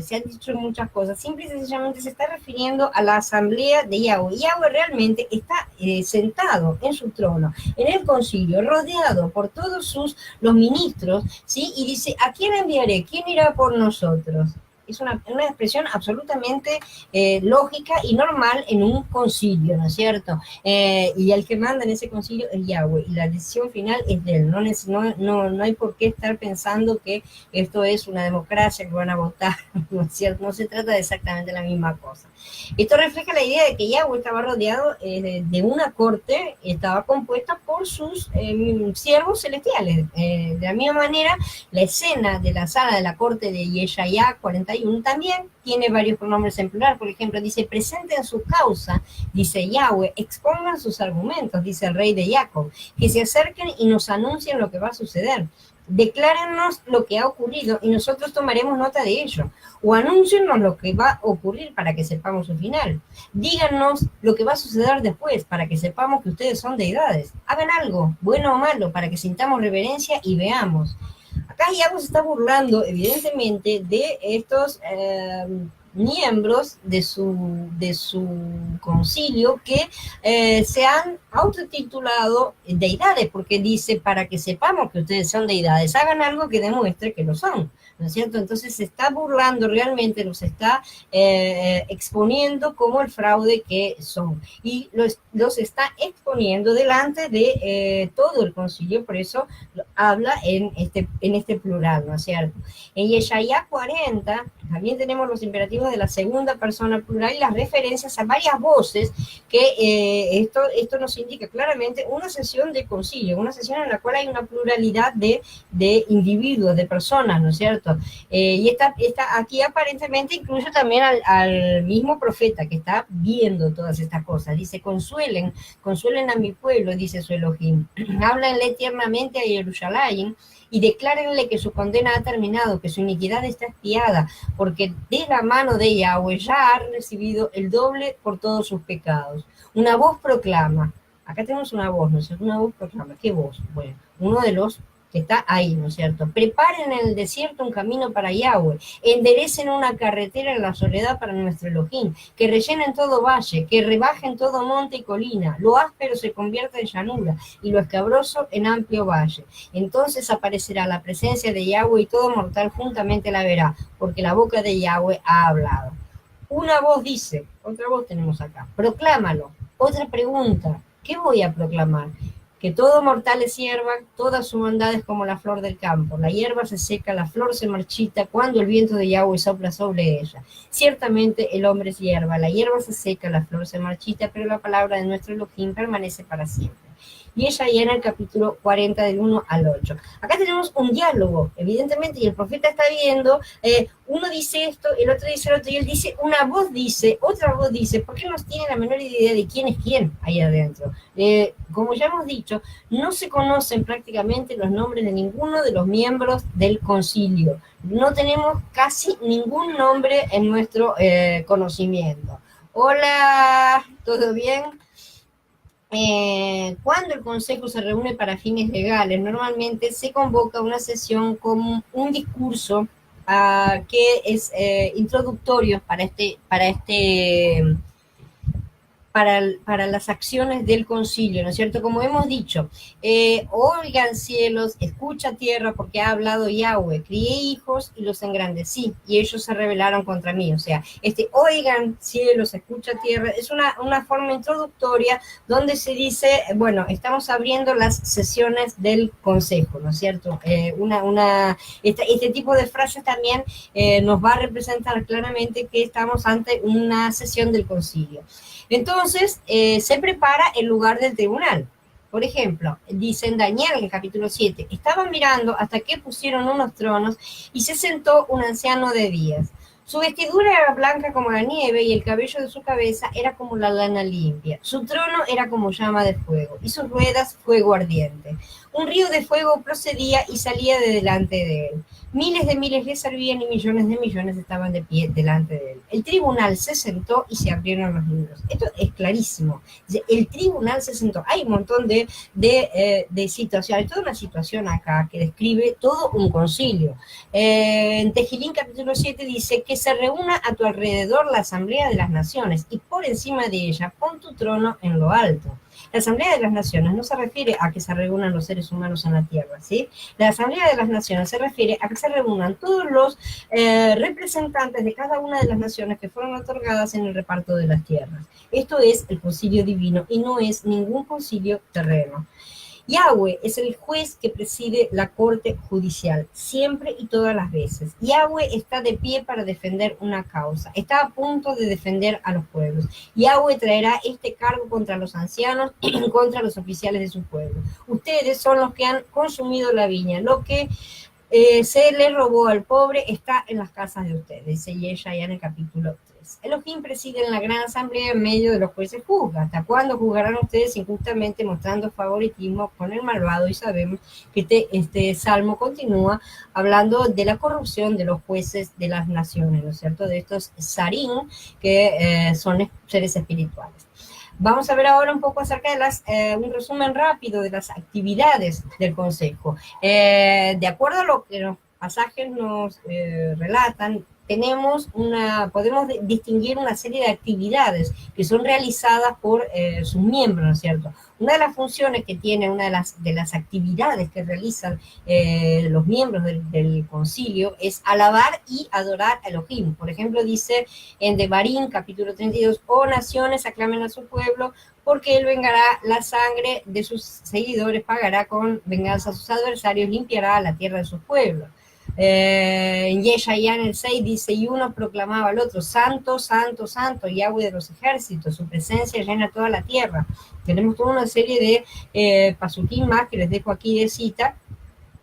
se han dicho muchas cosas, simple y sencillamente se está refiriendo a la asamblea de Yahweh. Yahweh realmente está sentado en su trono, en el concilio, rodeado por todos los ministros, ¿sí? Y dice, ¿a quién enviaré? ¿Quién irá por nosotros? Es una expresión absolutamente lógica y normal en un concilio, ¿no es cierto? Y el que manda en ese concilio es Yahweh, y la decisión final es de él. No hay por qué estar pensando que esto es una democracia, que van a votar, ¿no es cierto? No se trata de exactamente la misma cosa. Esto refleja la idea de que Yahweh estaba rodeado de una corte, estaba compuesta por sus siervos celestiales. De la misma manera, la escena de la sala de la corte de Yeshaya 41 también tiene varios pronombres en plural. Por ejemplo, dice, presenten su causa, dice Yahweh, expongan sus argumentos, dice el rey de Jacob, que se acerquen y nos anuncien lo que va a suceder. Declárenos lo que ha ocurrido y nosotros tomaremos nota de ello. O anúncienos lo que va a ocurrir para que sepamos su final. Díganos lo que va a suceder después para que sepamos que ustedes son deidades. Hagan algo, bueno o malo, para que sintamos reverencia y veamos. Acá Yahweh se está burlando, evidentemente, de estos miembros de su concilio que se han autotitulado deidades, porque dice, para que sepamos que ustedes son deidades, hagan algo que demuestre que lo son, ¿no es cierto? Entonces se está burlando realmente, los está exponiendo como el fraude que son, y los está exponiendo delante de todo el concilio, por eso habla en este plural, ¿no es cierto? En Yeshaya 40 también tenemos los imperativos de la segunda persona plural y las referencias a varias voces que esto nos indica claramente una sesión de concilio, una sesión en la cual hay una pluralidad de individuos, de personas, ¿no es cierto? Y esta aquí aparentemente incluye también al mismo profeta que está viendo todas estas cosas. Dice, consuelen a mi pueblo, dice su Elohim. Háblenle tiernamente a Jerusalén y declárenle que su condena ha terminado, que su iniquidad está expiada, porque de la mano de Yahweh ya ha recibido el doble por todos sus pecados. Una voz proclama, acá tenemos una voz, ¿no es cierto? Una voz proclama, ¿qué voz? Bueno, uno de los que está ahí, ¿no es cierto? Preparen en el desierto un camino para Yahweh, enderecen una carretera en la soledad para nuestro Elohim, que rellenen todo valle, que rebajen todo monte y colina, lo áspero se convierta en llanura y lo escabroso en amplio valle. Entonces aparecerá la presencia de Yahweh y todo mortal juntamente la verá, porque la boca de Yahweh ha hablado. Una voz dice, otra voz tenemos acá, proclámalo. Otra pregunta, ¿qué voy a proclamar? Que todo mortal es hierba, toda su bondad es como la flor del campo. La hierba se seca, la flor se marchita cuando el viento de Yahweh sopla sobre ella. Ciertamente el hombre es hierba, la hierba se seca, la flor se marchita, pero la palabra de nuestro Elohim permanece para siempre. Y ella ya en el capítulo 40 del 1 al 8. Acá tenemos un diálogo, evidentemente, y el profeta está viendo, uno dice esto, el otro dice el otro, y él dice, una voz dice, otra voz dice, porque no tiene la menor idea de quién es quién ahí adentro. Como ya hemos dicho, no se conocen prácticamente los nombres de ninguno de los miembros del concilio. No tenemos casi ningún nombre en nuestro conocimiento. Hola, ¿todo bien? Cuando el Consejo se reúne para fines legales, normalmente se convoca una sesión con un discurso que es introductorio para las acciones del concilio, ¿no es cierto? Como hemos dicho, oigan cielos, escucha tierra, porque ha hablado Yahweh, crié hijos y los engrandecí, y ellos se rebelaron contra mí. O sea, oigan cielos, escucha tierra, es una forma introductoria donde se dice, bueno, estamos abriendo las sesiones del consejo, ¿no es cierto? Este tipo de frases también nos va a representar claramente que estamos ante una sesión del concilio. Entonces, se prepara el lugar del tribunal. Por ejemplo, dice en Daniel, en el capítulo 7, estaban mirando hasta que pusieron unos tronos y se sentó un anciano de días. Su vestidura era blanca como la nieve y el cabello de su cabeza era como la lana limpia. Su trono era como llama de fuego y sus ruedas fuego ardiente. Un río de fuego procedía y salía de delante de él. Miles de miles le servían y millones de millones estaban de pie delante de él. El tribunal se sentó y se abrieron los libros. Esto es clarísimo. El tribunal se sentó. Hay un montón de situaciones. Hay toda una situación acá que describe todo un concilio. En Tejilín capítulo 7 dice que se reúna a tu alrededor la asamblea de las naciones y por encima de ella pon tu trono en lo alto. La Asamblea de las Naciones no se refiere a que se reúnan los seres humanos en la Tierra, ¿sí? La Asamblea de las Naciones se refiere a que se reúnan todos los representantes de cada una de las naciones que fueron otorgadas en el reparto de las tierras. Esto es el concilio divino y no es ningún concilio terreno. Yahweh es el juez que preside la corte judicial, siempre y todas las veces. Yahweh está de pie para defender una causa, está a punto de defender a los pueblos. Yahweh traerá este cargo contra los ancianos y contra los oficiales de su pueblo. Ustedes son los que han consumido la viña, lo que se le robó al pobre está en las casas de ustedes, dice Yeshaya en el capítulo 3. Elohim preside en la gran asamblea en medio de los jueces juzga. ¿Hasta cuándo juzgarán ustedes injustamente mostrando favoritismo con el malvado? Y sabemos que este salmo continúa hablando de la corrupción de los jueces de las naciones, ¿no es cierto? De estos sarín que son seres espirituales. Vamos a ver ahora un poco acerca de un resumen rápido de las actividades del Consejo. De acuerdo a lo que los pasajes nos relatan, podemos distinguir una serie de actividades que son realizadas por sus miembros, ¿no es cierto? Una de las funciones que tiene, una de las actividades que realizan los miembros del concilio es alabar y adorar a Elohim. Por ejemplo, dice en Devarim, capítulo 32, oh naciones, aclamen a su pueblo, porque él vengará la sangre de sus seguidores, pagará con venganza a sus adversarios, limpiará la tierra de sus pueblos. En Yeshaya en el 6 dice, y uno proclamaba al otro, santo, santo, santo, Yahweh de los ejércitos, su presencia llena toda la tierra. Tenemos toda una serie de pasukim más que les dejo aquí de cita,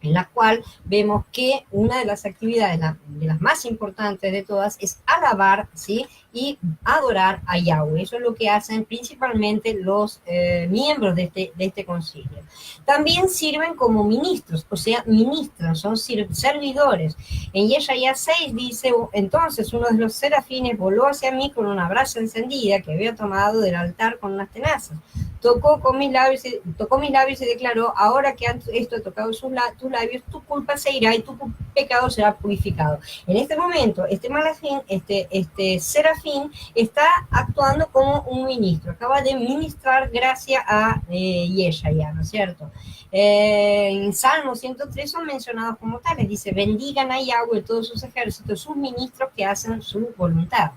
en la cual vemos que una de las actividades, de las más importantes de todas, es alabar, ¿sí? Y adorar a Yahweh. Eso es lo que hacen principalmente los miembros de este concilio. También sirven como ministros, o sea, ministran, son servidores. En Yeshaya 6 dice, entonces uno de los serafines voló hacia mí con una brasa encendida que había tomado del altar con unas tenazas. Tocó mis labios y declaró, ahora que esto ha tocado tus labios, tu culpa se irá y tu pecado será purificado. En este momento, este malachín, este serafín, está actuando como un ministro, acaba de ministrar gracia a Yeshaya, ¿no es cierto? En Salmo 103 son mencionados como tales, dice, bendigan a Yahweh todos sus ejércitos, sus ministros que hacen su voluntad.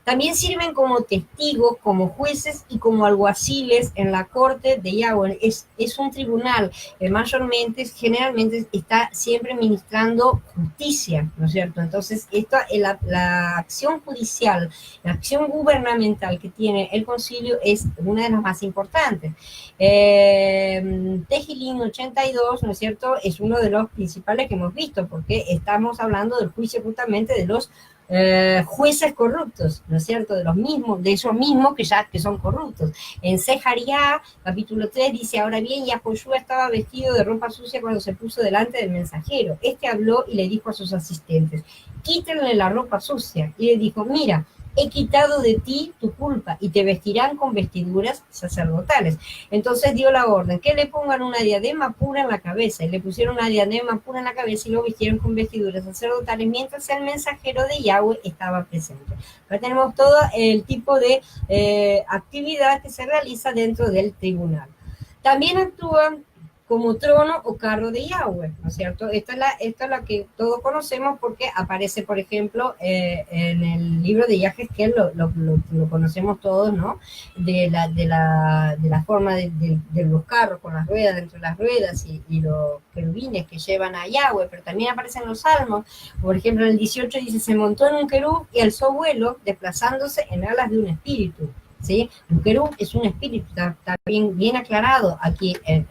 También sirven como testigos, como jueces y como alguaciles en la corte de Yahweh. Es un tribunal, generalmente está siempre ministrando justicia, ¿no es cierto? Entonces, la acción judicial, la acción gubernamental que tiene el concilio es una de las más importantes. Tejilín 82, ¿no es cierto?, es uno de los principales que hemos visto, porque estamos hablando del juicio justamente de los jueces corruptos, ¿no es cierto? De esos mismos que son corruptos. En Zeharia, capítulo 3, dice, ahora bien, Yahoshua estaba vestido de ropa sucia cuando se puso delante del mensajero. Este habló y le dijo a sus asistentes, quítenle la ropa sucia. Y le dijo, mira, he quitado de ti tu culpa y te vestirán con vestiduras sacerdotales. Entonces dio la orden que le pongan una diadema pura en la cabeza, y le pusieron una diadema pura en la cabeza y lo vistieron con vestiduras sacerdotales mientras el mensajero de Yahweh estaba presente. Acá tenemos todo el tipo de actividad que se realiza dentro del tribunal. También actúan como trono o carro de Yahweh, ¿no es cierto? Esta es la que todos conocemos porque aparece, por ejemplo, en el libro de Yahezkel, lo conocemos todos, ¿no? De la forma de los carros con las ruedas, dentro de las ruedas y los querubines que llevan a Yahweh, pero también aparecen los salmos. Por ejemplo, en el 18 dice, se montó en un querub y alzó vuelo, desplazándose en alas de un espíritu. ¿Sí? Un querub es un espíritu, está bien aclarado aquí en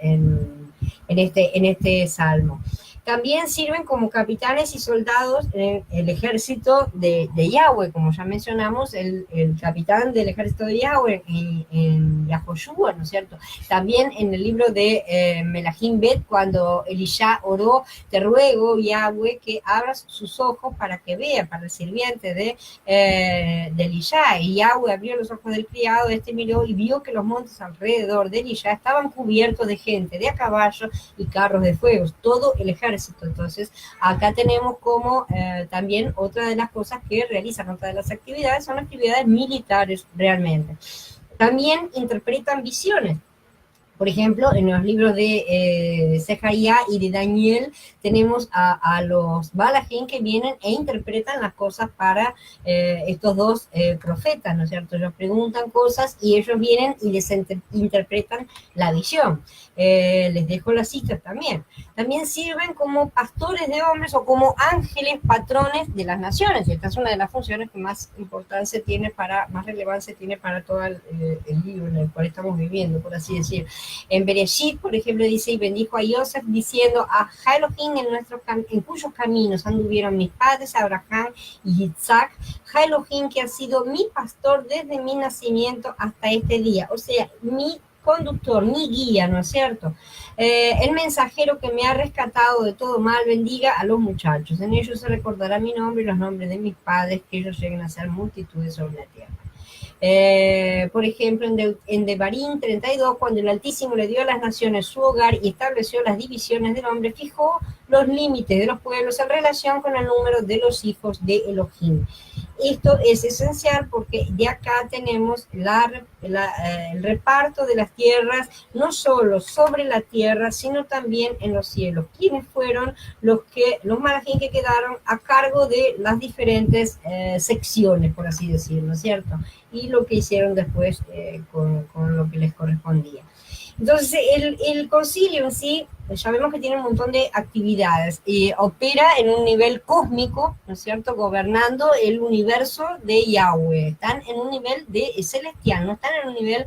este salmo. También sirven como capitanes y soldados en el ejército de Yahweh, como ya mencionamos, el capitán del ejército de Yahweh en Yahoshua, ¿no es cierto? También en el libro de Melahim Bet, cuando Elisha oró, te ruego, Yahweh, que abras sus ojos para que vea, para el sirviente de Elisha. Y Yahweh abrió los ojos del criado, este miró y vio que los montes alrededor de Elisha estaban cubiertos de gente, de a caballo y carros de fuego, todo el ejército. Entonces, acá tenemos como también otra de las cosas que realizan, otra de las actividades, son actividades militares realmente. También interpretan visiones. Por ejemplo, en los libros de Sejaía y de Daniel tenemos a los Balajim que vienen e interpretan las cosas para estos dos profetas, ¿no es cierto? Ellos preguntan cosas y ellos vienen y les interpretan la visión. Les dejo las citas también. También sirven como pastores de hombres o como ángeles patrones de las naciones. Y esta es una de las funciones que más importancia tiene más relevancia tiene para todo el libro en el cual estamos viviendo, por así decir. En Bereshit, por ejemplo, dice, y bendijo a Yosef diciendo, a Elohim en cuyos caminos anduvieron mis padres, Abraham y Isaac, Elohim que ha sido mi pastor desde mi nacimiento hasta este día. O sea, mi conductor, mi guía, ¿no es cierto? El mensajero que me ha rescatado de todo mal, bendiga a los muchachos. En ellos se recordará mi nombre y los nombres de mis padres, que ellos lleguen a ser multitudes sobre la tierra. Por ejemplo, en Devarim 32, cuando el Altísimo le dio a las naciones su hogar y estableció las divisiones del hombre, fijó los límites de los pueblos en relación con el número de los hijos de Elohim. Esto es esencial porque de acá tenemos el reparto de las tierras, no solo sobre la tierra, sino también en los cielos. ¿Quiénes fueron los malajim que quedaron a cargo de las diferentes secciones, por así decirlo, ¿cierto? Y lo que hicieron después con lo que les correspondía. Entonces, el concilio en sí, ya vemos que tiene un montón de actividades, opera en un nivel cósmico, ¿no es cierto?, gobernando el universo de Yahweh, están en un nivel celestial, no están en un nivel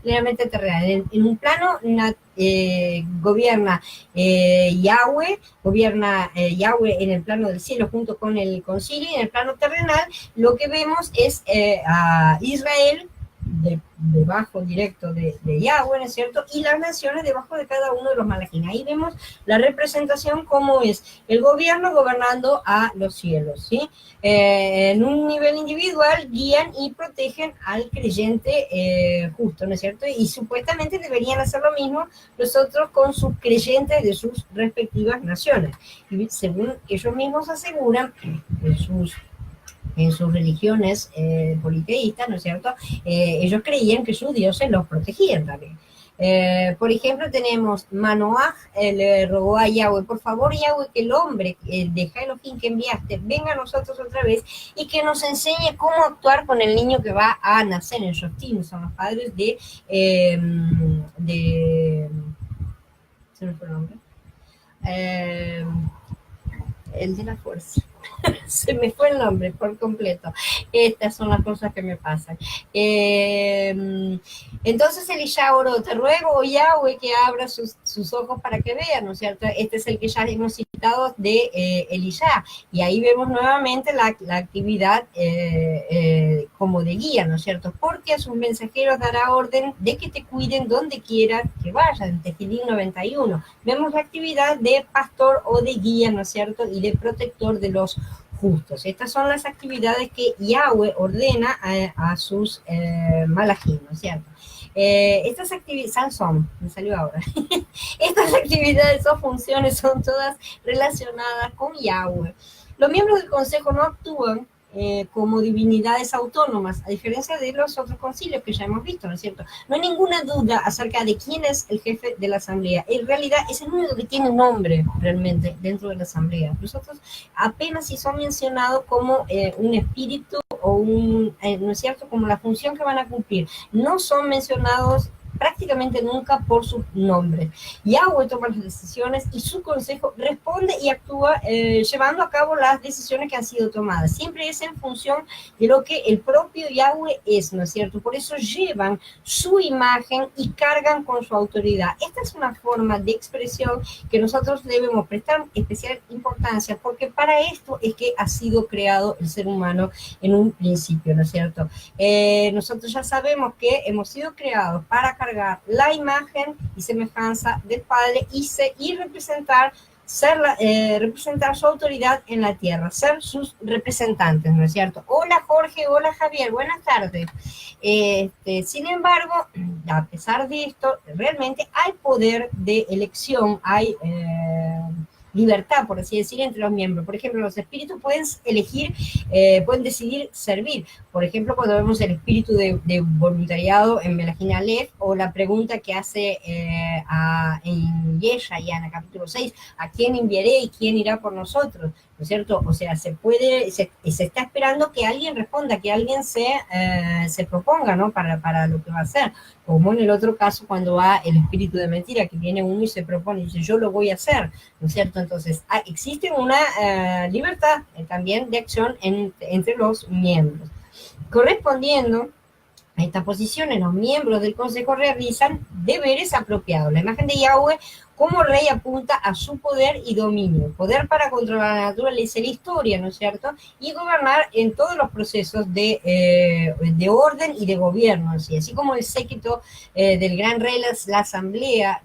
plenamente terrenal, en un plano gobierna Yahweh en el plano del cielo junto con el concilio, y en el plano terrenal lo que vemos es a Israel debajo directo de Yahweh, ¿no es cierto? Y las naciones debajo de cada uno de los malajim. Ahí vemos la representación como es el gobierno gobernando a los cielos, ¿sí? En un nivel individual guían y protegen al creyente justo, ¿no es cierto? Y supuestamente deberían hacer lo mismo los otros con sus creyentes de sus respectivas naciones. Y según ellos mismos aseguran, en sus religiones politeístas, ¿no es cierto? Ellos creían que sus dioses los protegían también. Por ejemplo, tenemos Manoaj, le rogó a Yahweh, por favor, Yahweh, que el hombre de Elohim que enviaste venga a nosotros otra vez y que nos enseñe cómo actuar con el niño que va a nacer en Shoftim, son los padres se me fue el nombre. El de la fuerza. Se me fue el nombre por completo. Estas son las cosas que me pasan. Entonces Elisha oró, te ruego, Yahweh, que abra sus ojos para que vean, ¿no es cierto? Este es el que ya hemos citado de Elisha. Y ahí vemos nuevamente la actividad como de guía, ¿no es cierto? Porque a sus mensajeros dará orden de que te cuiden donde quiera que vayan. Tehillim 91. Vemos la actividad de pastor o de guía, ¿no es cierto? Y de protector de los justos. Estas son las actividades que Yahweh ordena a sus malajim, ¿no es cierto? Estas actividades, Sansón, me salió ahora. Estas actividades o funciones son todas relacionadas con Yahweh. Los miembros del consejo no actúan como divinidades autónomas, a diferencia de los otros concilios que ya hemos visto, ¿no es cierto? No hay ninguna duda acerca de quién es el jefe de la asamblea. En realidad es el único que tiene nombre realmente dentro de la asamblea. Los otros apenas si son mencionados como un espíritu o ¿no es cierto?, como la función que van a cumplir. No son mencionados prácticamente nunca por sus nombres. Yahweh toma las decisiones y su consejo responde y actúa llevando a cabo las decisiones que han sido tomadas. Siempre es en función de lo que el propio Yahweh es, ¿no es cierto? Por eso llevan su imagen y cargan con su autoridad. Esta es una forma de expresión que nosotros debemos prestar especial importancia, porque para esto es que ha sido creado el ser humano en un principio, ¿no es cierto? Nosotros ya sabemos que hemos sido creados para cargar la imagen y semejanza del Padre y representar representar su autoridad en la tierra, ser sus representantes, ¿no es cierto? Hola Jorge, hola Javier, buenas tardes. Sin embargo, a pesar de esto, realmente hay poder de elección, hay libertad, por así decir, entre los miembros. Por ejemplo, los espíritus pueden elegir, pueden decidir servir. Por ejemplo, cuando vemos el espíritu de voluntariado en Melahina Aleph, o la pregunta que hace en Yeshayahu, en el capítulo 6, ¿a quién enviaré y quién irá por nosotros? ¿No es cierto? O sea, se está esperando que alguien responda, que alguien se proponga, ¿no? Para lo que va a hacer. Como en el otro caso, cuando va el espíritu de mentira, que viene uno y se propone y dice, yo lo voy a hacer, ¿no es cierto? Entonces, existe una libertad también de acción entre los miembros. Correspondiendo a estas posiciones, los miembros del Consejo realizan deberes apropiados. La imagen de Yahweh como rey apunta a su poder y dominio, poder para controlar la naturaleza y la historia, ¿no es cierto? Y gobernar en todos los procesos de orden y de gobierno, así como el séquito del gran rey, la asamblea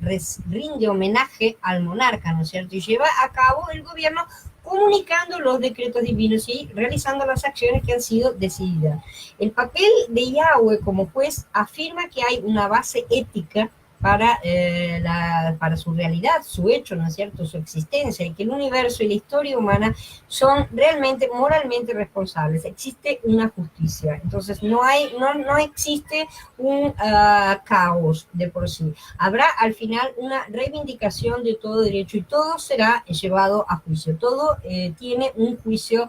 rinde homenaje al monarca, ¿no es cierto? Y lleva a cabo el gobierno comunicando los decretos divinos y realizando las acciones que han sido decididas. El papel de Yahweh como juez afirma que hay una base ética para su realidad, su hecho, ¿no es cierto?, su existencia, y que el universo y la historia humana son realmente moralmente responsables. Existe una justicia, entonces no existe un caos de por sí. Habrá al final una reivindicación de todo derecho y todo será llevado a juicio. Todo tiene un juicio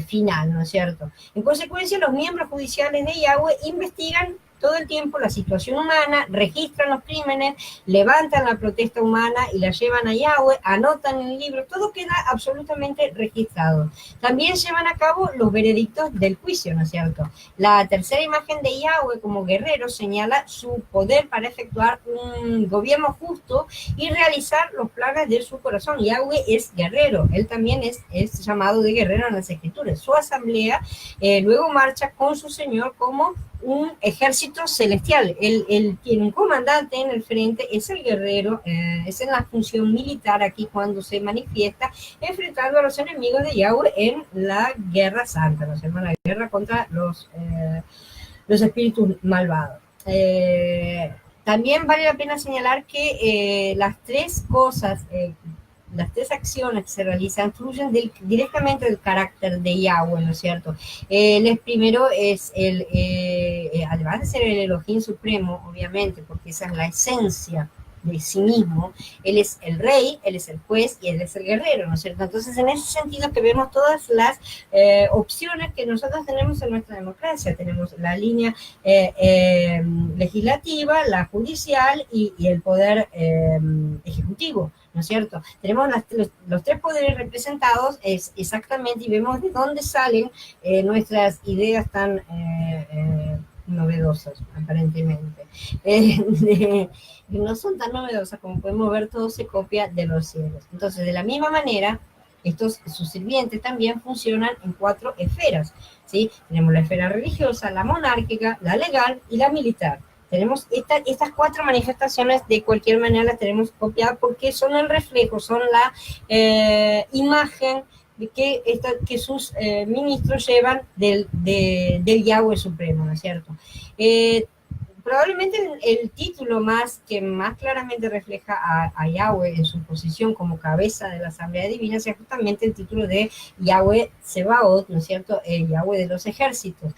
final, ¿no es cierto? En consecuencia, los miembros judiciales de Yahweh investigan todo el tiempo la situación humana, registran los crímenes, levantan la protesta humana y la llevan a Yahweh, anotan en el libro, todo queda absolutamente registrado. También llevan a cabo los veredictos del juicio, ¿no es cierto? La tercera imagen de Yahweh como guerrero señala su poder para efectuar un gobierno justo y realizar los planes de su corazón. Yahweh es guerrero, él también es llamado de guerrero en las escrituras. Su asamblea luego marcha con su señor como un ejército celestial. Él tiene un comandante en el frente, es el guerrero, es en la función militar aquí cuando se manifiesta, enfrentando a los enemigos de Yahweh en la guerra santa, ¿no? La guerra contra los espíritus malvados. También vale la pena señalar que las tres acciones que se realizan fluyen directamente del carácter de Yahweh, ¿no es cierto? El primero es además de ser el Elohim supremo, obviamente, porque esa es la esencia de sí mismo, él es el rey, él es el juez y él es el guerrero, ¿no es cierto? Entonces, en ese sentido que vemos todas las opciones que nosotros tenemos en nuestra democracia. Tenemos la línea legislativa, la judicial y el poder ejecutivo, ¿no es cierto? Tenemos los tres poderes representados exactamente y vemos de dónde salen nuestras ideas tan novedosas, aparentemente. No son tan novedosas, como podemos ver, todo se copia de los cielos. Entonces, de la misma manera, sus sirvientes también funcionan en 4 esferas, ¿sí? Tenemos la esfera religiosa, la monárquica, la legal y la militar. Tenemos estas 4 manifestaciones, de cualquier manera las tenemos copiadas porque son el reflejo, son la imagen que sus ministros llevan del Yahweh Supremo, ¿no es cierto? Probablemente el título que más claramente refleja a Yahweh en su posición como cabeza de la Asamblea Divina sea justamente el título de Yahweh Sebaot, ¿no es cierto? Yahweh de los ejércitos.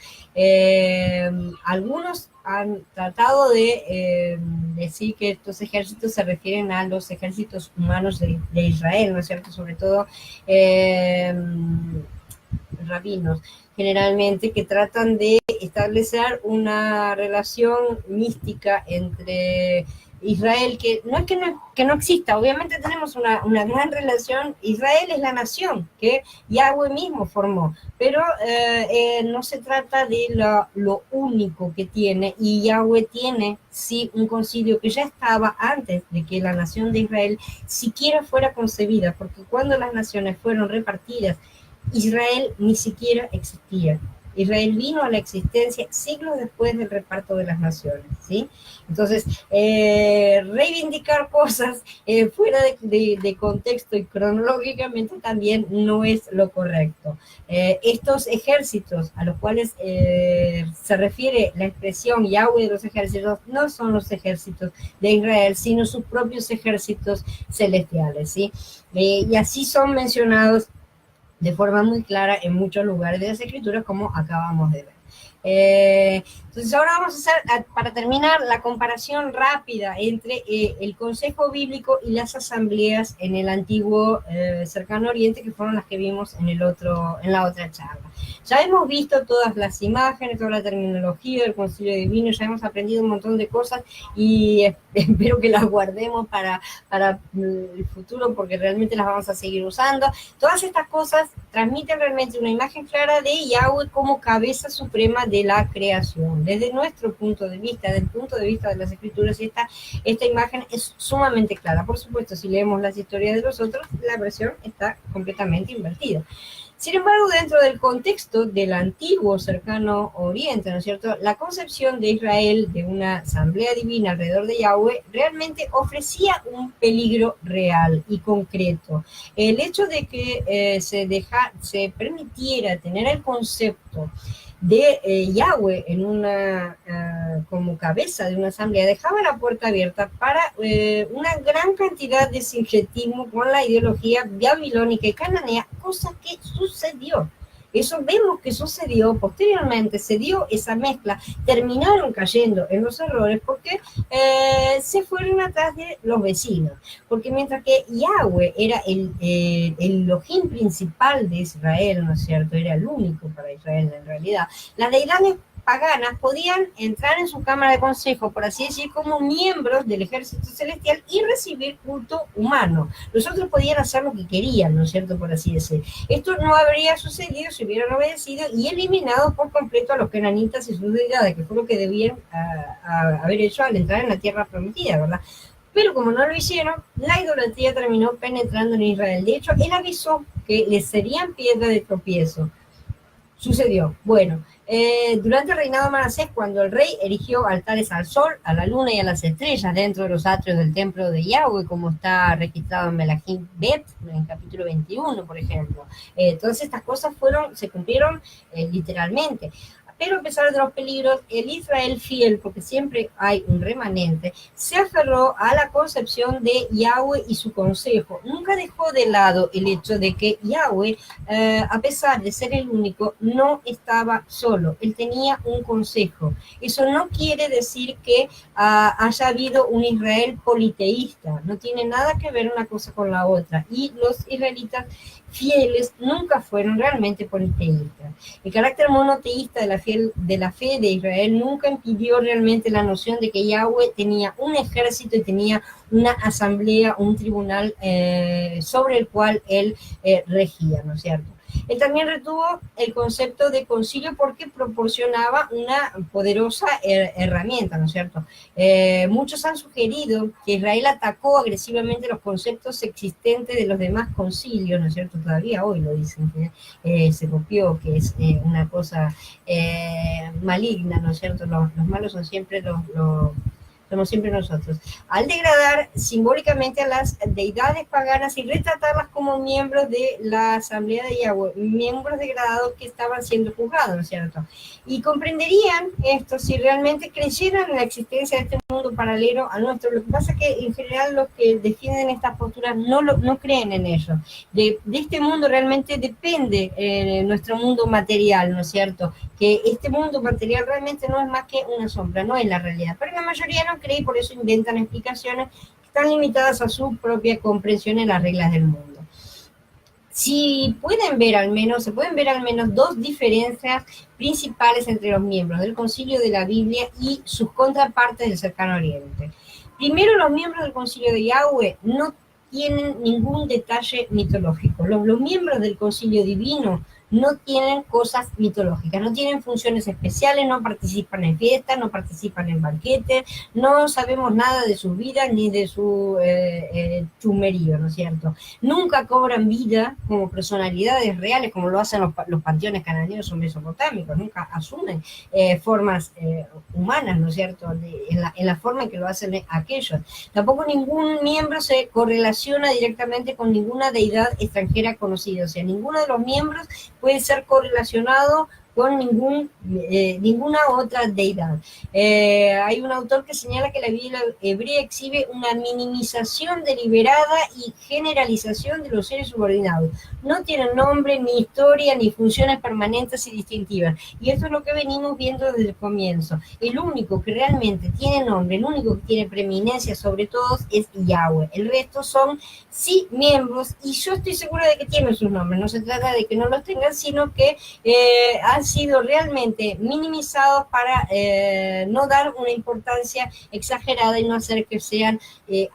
Algunos han tratado de decir que estos ejércitos se refieren a los ejércitos humanos de Israel, ¿no es cierto? Sobre todo rabinos, generalmente, que tratan de establecer una relación mística entre Israel, que no es que no exista, obviamente tenemos una gran relación. Israel es la nación que Yahweh mismo formó, pero no se trata de lo único que tiene, y Yahweh tiene sí un concilio que ya estaba antes de que la nación de Israel siquiera fuera concebida, porque cuando las naciones fueron repartidas, Israel ni siquiera existía. Israel vino a la existencia siglos después del reparto de las naciones, ¿sí? Entonces, reivindicar cosas fuera de contexto y cronológicamente también no es lo correcto. Estos ejércitos a los cuales se refiere la expresión Yahweh de los ejércitos no son los ejércitos de Israel, sino sus propios ejércitos celestiales, ¿sí? Y así son mencionados de forma muy clara en muchos lugares de las escrituras, como acabamos de ver. Entonces ahora vamos a hacer, para terminar, la comparación rápida entre el Consejo Bíblico y las asambleas en el antiguo Cercano Oriente, que fueron las que vimos en la otra charla. Ya hemos visto todas las imágenes, toda la terminología del Concilio Divino, ya hemos aprendido un montón de cosas, y espero que las guardemos para el futuro, porque realmente las vamos a seguir usando. Todas estas cosas transmiten realmente una imagen clara de Yahweh como cabeza suprema de la creación. Desde nuestro punto de vista, desde el punto de vista de las escrituras, esta imagen es sumamente clara. Por supuesto, si leemos las historias de los otros, la versión está completamente invertida. Sin embargo, dentro del contexto del antiguo Cercano Oriente, ¿no es cierto?, la concepción de Israel de una asamblea divina alrededor de Yahweh realmente ofrecía un peligro real y concreto. El hecho de que se permitiera tener el concepto de Yahweh en como cabeza de una asamblea dejaba la puerta abierta para una gran cantidad de sincretismo con la ideología babilónica y cananea, cosa que sucedió. Eso vemos que sucedió posteriormente, se dio esa mezcla, terminaron cayendo en los errores porque se fueron atrás de los vecinos. Porque mientras que Yahweh era el Elohim principal de Israel, ¿no es cierto?, era el único para Israel en realidad, las deidades paganas podían entrar en su cámara de consejo, por así decir, como miembros del ejército celestial y recibir culto humano. Los otros podían hacer lo que querían, ¿no es cierto?, por así decir. Esto no habría sucedido si hubieran obedecido y eliminado por completo a los cananitas y sus deidades, que fue lo que debían haber hecho al entrar en la tierra prometida, ¿verdad? Pero como no lo hicieron, la idolatría terminó penetrando en Israel. De hecho, él avisó que les serían piedra de tropiezo. Sucedió. Bueno, durante el reinado de Manasés, cuando el rey erigió altares al sol, a la luna y a las estrellas dentro de los atrios del templo de Yahweh, como está registrado en Melahim Bet, en capítulo 21, por ejemplo. Todas estas cosas se cumplieron literalmente. Pero a pesar de los peligros, el Israel fiel, porque siempre hay un remanente, se aferró a la concepción de Yahweh y su consejo. Nunca dejó de lado el hecho de que Yahweh, a pesar de ser el único, no estaba solo. Él tenía un consejo. Eso no quiere decir que haya habido un Israel politeísta. No tiene nada que ver una cosa con la otra. Y los israelitas fieles nunca fueron realmente politeístas. El carácter monoteísta de la fe de Israel nunca impidió realmente la noción de que Yahweh tenía un ejército y tenía una asamblea, un tribunal sobre el cual él regía, ¿no es cierto? Él también retuvo el concepto de concilio porque proporcionaba una poderosa herramienta, ¿no es cierto? Muchos han sugerido que Israel atacó agresivamente los conceptos existentes de los demás concilios, ¿no es cierto? Todavía hoy lo dicen, que se copió, que es una cosa maligna, ¿no es cierto? Los malos son siempre somos siempre nosotros, al degradar simbólicamente a las deidades paganas y retratarlas como miembros de la asamblea de Yahweh, miembros degradados que estaban siendo juzgados, ¿no es cierto? Y comprenderían esto si realmente creyeran en la existencia de este mundo paralelo a nuestro. Lo que pasa es que en general los que defienden estas posturas no creen en ello. De este mundo realmente depende nuestro mundo material, ¿no es cierto? Que este mundo material realmente no es más que una sombra, no es la realidad. Pero la mayoría no cree y por eso inventan explicaciones que están limitadas a su propia comprensión en las reglas del mundo. si pueden ver al menos, se pueden ver al menos dos diferencias principales entre los miembros del Concilio de la Biblia y sus contrapartes del Cercano Oriente. Primero, los miembros del Concilio de Yahweh no tienen ningún detalle mitológico. Los miembros del Concilio Divino no tienen cosas mitológicas, no tienen funciones especiales, no participan en fiestas, no participan en banquetes, no sabemos nada de sus vidas ni de su chumerío, ¿no es cierto? Nunca cobran vida como personalidades reales, como lo hacen los panteones cananeos o mesopotámicos, nunca asumen formas humanas, ¿no es cierto?, en la forma en que lo hacen aquellos. Tampoco ningún miembro se correlaciona directamente con ninguna deidad extranjera conocida, o sea, ninguno de los miembros puede ser correlacionado con ninguna otra deidad. Hay un autor que señala que la Biblia hebrea exhibe una minimización deliberada y generalización de los seres subordinados. No tienen nombre, ni historia, ni funciones permanentes y distintivas. Y esto es lo que venimos viendo desde el comienzo. El único que realmente tiene nombre, el único que tiene preeminencia sobre todos es Yahweh. El resto son sí miembros, y yo estoy segura de que tienen sus nombres. No se trata de que no los tengan, sino que han sido realmente minimizados para no dar una importancia exagerada y no hacer que sean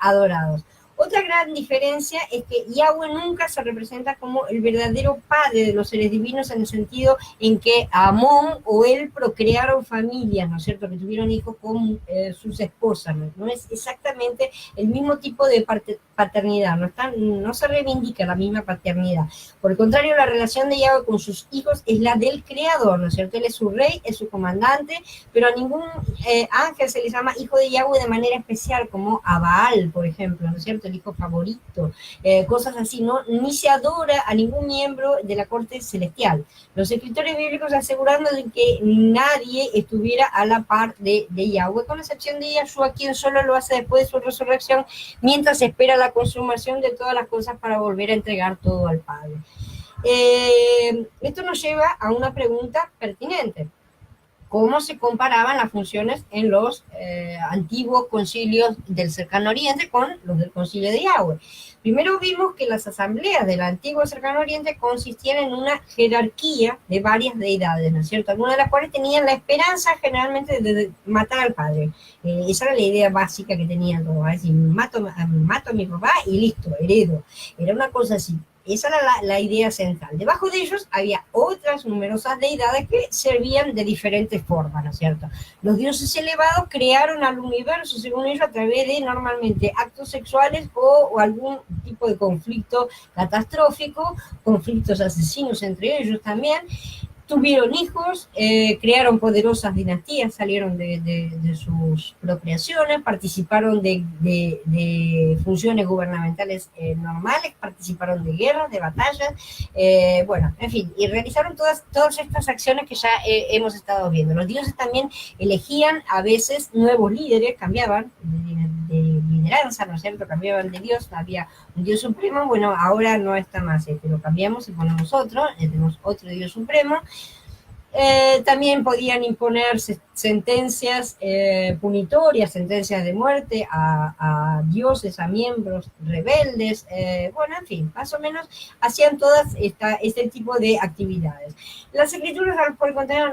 adorados. Otra gran diferencia es que Yahweh nunca se representa como el verdadero padre de los seres divinos, en el sentido en que Amón o él procrearon familias, ¿no es cierto?, que tuvieron hijos con sus esposas. No es exactamente el mismo tipo de paternidad, no se reivindica la misma paternidad. Por el contrario, la relación de Yahweh con sus hijos es la del creador, ¿no es cierto? Él es su rey, es su comandante, pero a ningún ángel se le llama hijo de Yahweh de manera especial, como a Baal, por ejemplo, ¿no es cierto?, el hijo favorito, cosas así, ¿no? Ni se adora a ningún miembro de la corte celestial. Los escritores bíblicos asegurando de que nadie estuviera a la par de Yahweh, con excepción de Yahshua, quien solo lo hace después de su resurrección, mientras espera la consumación de todas las cosas para volver a entregar todo al Padre. Esto nos lleva a una pregunta pertinente. ¿Cómo se comparaban las funciones en los antiguos concilios del Cercano Oriente con los del Concilio de Yahweh? Primero vimos que las asambleas del antiguo Cercano Oriente consistían en una jerarquía de varias deidades, ¿no es cierto?, algunas de las cuales tenían la esperanza generalmente de matar al padre. Esa era la idea básica que tenían todos, es decir, mato a mi papá y listo, heredo. Era una cosa así. Esa era la idea central. Debajo de ellos había otras numerosas deidades que servían de diferentes formas, ¿no es cierto? Los dioses elevados crearon al universo, según ellos, a través de normalmente actos sexuales o algún tipo de conflicto catastrófico, conflictos asesinos entre ellos también. Tuvieron hijos, crearon poderosas dinastías, salieron de sus procreaciones, participaron de funciones gubernamentales normales, participaron de guerras, de batallas, bueno, en fin, y realizaron todas estas acciones que ya hemos estado viendo. Los dioses también elegían a veces nuevos líderes, cambiaban de lideranza, ¿no es cierto?, cambiaban de dios, había un dios supremo, bueno, ahora no está más, lo cambiamos y ponemos otro, tenemos otro dios supremo. También podían imponer sentencias punitorias, sentencias de muerte a dioses, a miembros rebeldes, bueno, en fin, más o menos hacían todas este tipo de actividades. Las escrituras, por el contrario,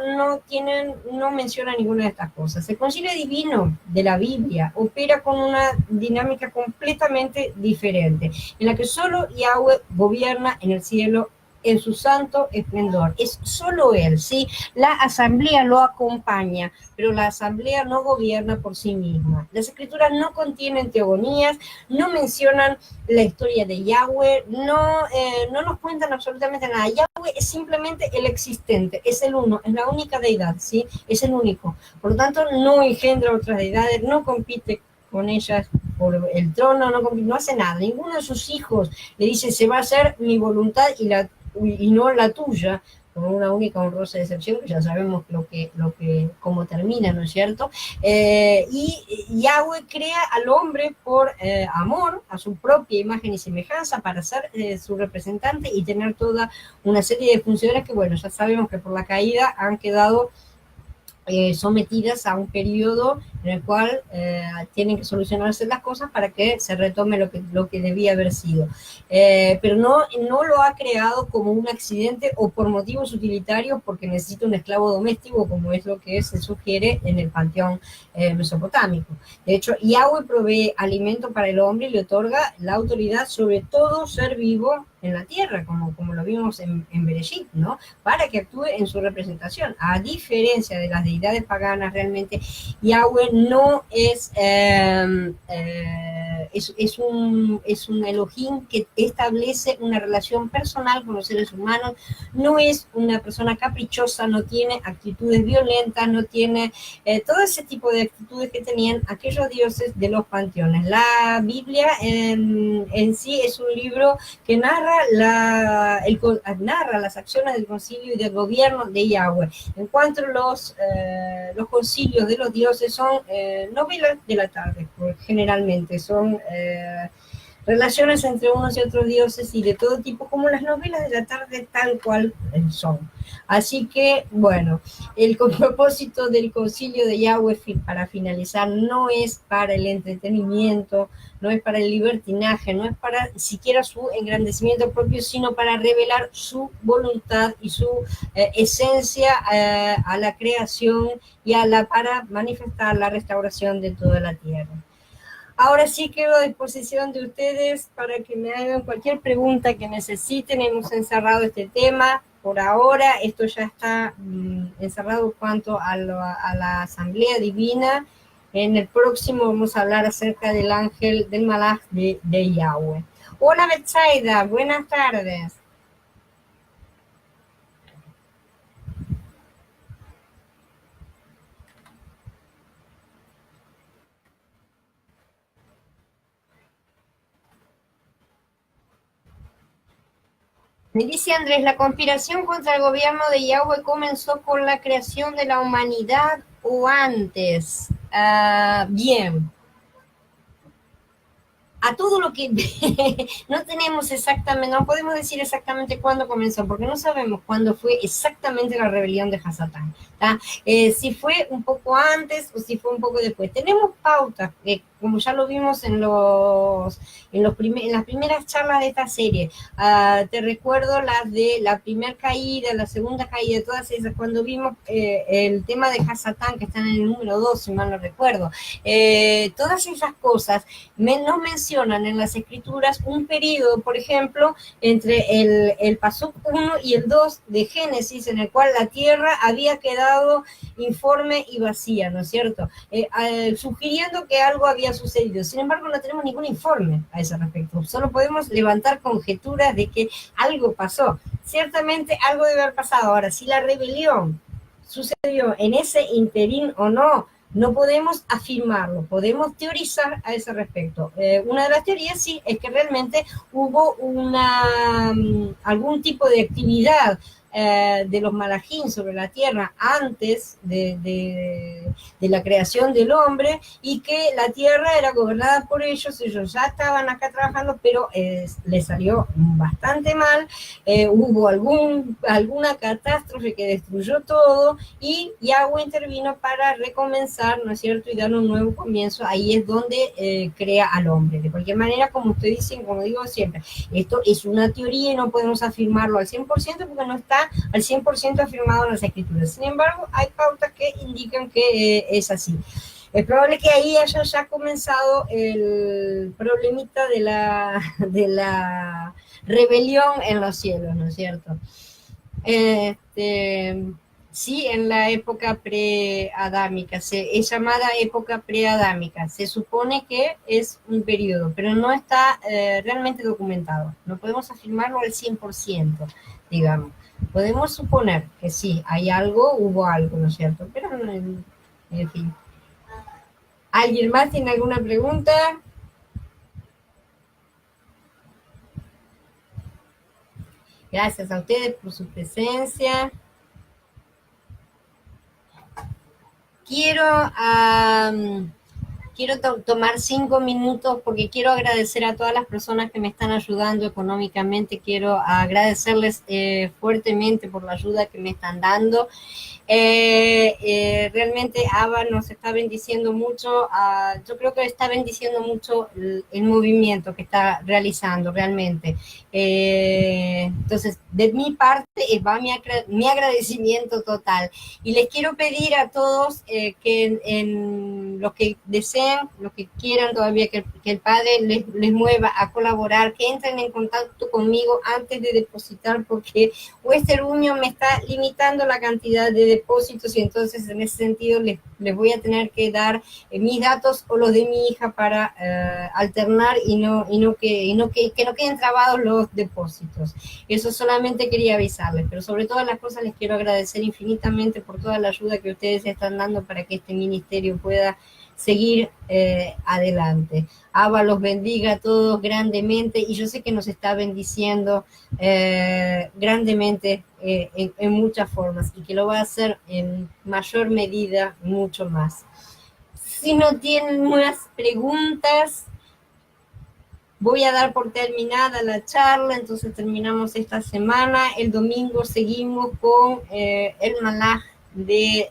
no mencionan ninguna de estas cosas. El Concilio Divino de la Biblia opera con una dinámica completamente diferente, en la que solo Yahweh gobierna en el cielo en su santo esplendor. Es solo él, ¿sí? La asamblea lo acompaña, pero la asamblea no gobierna por sí misma. Las escrituras no contienen teogonías, no mencionan la historia de Yahweh, no nos cuentan absolutamente nada. Yahweh es simplemente el existente, es el uno, es la única deidad, ¿sí? Es el único. Por lo tanto, no engendra otras deidades, no compite con ellas por el trono, no hace nada. Ninguno de sus hijos le dice, se va a hacer mi voluntad y no la tuya, con una única honrosa excepción, que ya sabemos cómo termina, ¿no es cierto? Y Yahweh crea al hombre por amor, a su propia imagen y semejanza, para ser su representante y tener toda una serie de funciones que, bueno, ya sabemos que por la caída han quedado sometidas a un periodo en el cual tienen que solucionarse las cosas para que se retome lo que debía haber sido. Pero no lo ha creado como un accidente o por motivos utilitarios porque necesita un esclavo doméstico, como es lo que se sugiere en el panteón mesopotámico. De hecho, Yahweh provee alimento para el hombre y le otorga la autoridad sobre todo ser vivo en la tierra, como lo vimos en Bereshit, ¿no? Para que actúe en su representación. A diferencia de las deidades paganas, realmente Yahweh no es un Elohim que establece una relación personal con los seres humanos, no es una persona caprichosa, no tiene actitudes violentas, no tiene todo ese tipo de actitudes que tenían aquellos dioses de los panteones. La Biblia en sí es un libro que narra las acciones del concilio y del gobierno de Yahweh. En cuanto a los concilios de los dioses, son novelas de la tarde, generalmente son relaciones entre unos y otros dioses y de todo tipo, como las novelas de la tarde tal cual son. Así que, bueno, el propósito del concilio de Yahweh, para finalizar, no es para el entretenimiento, no es para el libertinaje, no es para siquiera su engrandecimiento propio, sino para revelar su voluntad y su esencia a la creación y para manifestar la restauración de toda la tierra. Ahora sí quedo a disposición de ustedes para que me hagan cualquier pregunta que necesiten. Hemos encerrado este tema por ahora. Esto ya está encerrado en cuanto a la Asamblea Divina. En el próximo vamos a hablar acerca del ángel del Malaj de Yahweh. Hola Betsaida, buenas tardes. Me dice Andrés, la conspiración contra el gobierno de Yahweh comenzó con la creación de la humanidad o antes. Bien, a todo lo que no tenemos exactamente, no podemos decir exactamente cuándo comenzó, porque no sabemos cuándo fue exactamente la rebelión de Hasatán. Si fue un poco antes o si fue un poco después. Tenemos pautas, como ya lo vimos en las primeras charlas de esta serie. Te recuerdo las de la primera caída, la segunda caída, todas esas, cuando vimos el tema de Hasatán, que está en el número 2, si mal no recuerdo. Todas esas cosas nos mencionan en las escrituras un periodo, por ejemplo, entre el Pasuk 1 y el 2 de Génesis, en el cual la tierra había quedado informe y vacía, ¿no es cierto? Sugiriendo que algo había sucedido. Sin embargo, no tenemos ningún informe a ese respecto. Solo podemos levantar conjeturas de que algo pasó. Ciertamente algo debe haber pasado. Ahora, si la rebelión sucedió en ese interín o no, no podemos afirmarlo, podemos teorizar a ese respecto. Una de las teorías sí es que realmente hubo algún tipo de actividad de los malajín sobre la tierra antes de la creación del hombre y que la tierra era gobernada por ellos ya estaban acá trabajando, pero les salió bastante mal, hubo alguna catástrofe que destruyó todo y Yahweh intervino para recomenzar, ¿no es cierto?, y dar un nuevo comienzo. Ahí es donde crea al hombre. De cualquier manera, como ustedes dicen, como digo siempre, esto es una teoría y no podemos afirmarlo al 100% porque no está al 100% afirmado en las escrituras. Sin embargo, hay pautas que indican que es así. Es probable que ahí haya ya comenzado el problemita de la rebelión en los cielos, ¿no es cierto? Sí, en la época preadámica, es llamada época preadámica. Se supone que es un periodo, pero no está realmente documentado. No podemos afirmarlo al 100%, digamos. Podemos suponer que sí, hay algo, hubo algo, ¿no es cierto? Pero, en fin. ¿Alguien más tiene alguna pregunta? Gracias a ustedes por su presencia. Quiero quiero tomar 5 minutos porque quiero agradecer a todas las personas que me están ayudando económicamente, quiero agradecerles fuertemente por la ayuda que me están dando. Realmente Abba nos está bendiciendo mucho, yo creo que está bendiciendo mucho el movimiento que está realizando realmente. Entonces, de mi parte va mi agradecimiento total. Y les quiero pedir a todos que en los que deseen, los que quieran todavía que el Padre les mueva a colaborar, que entren en contacto conmigo antes de depositar, porque Western Union me está limitando la cantidad de depósitos y entonces en ese sentido les voy a tener que dar mis datos o los de mi hija para alternar y que no queden trabados los depósitos. Eso solamente quería avisarles, pero sobre todas las cosas les quiero agradecer infinitamente por toda la ayuda que ustedes están dando para que este ministerio pueda seguir adelante. Abba los bendiga a todos grandemente y yo sé que nos está bendiciendo grandemente en muchas formas y que lo va a hacer en mayor medida mucho más. Si no tienen más preguntas, voy a dar por terminada la charla, entonces terminamos esta semana. El domingo seguimos con el Malaj de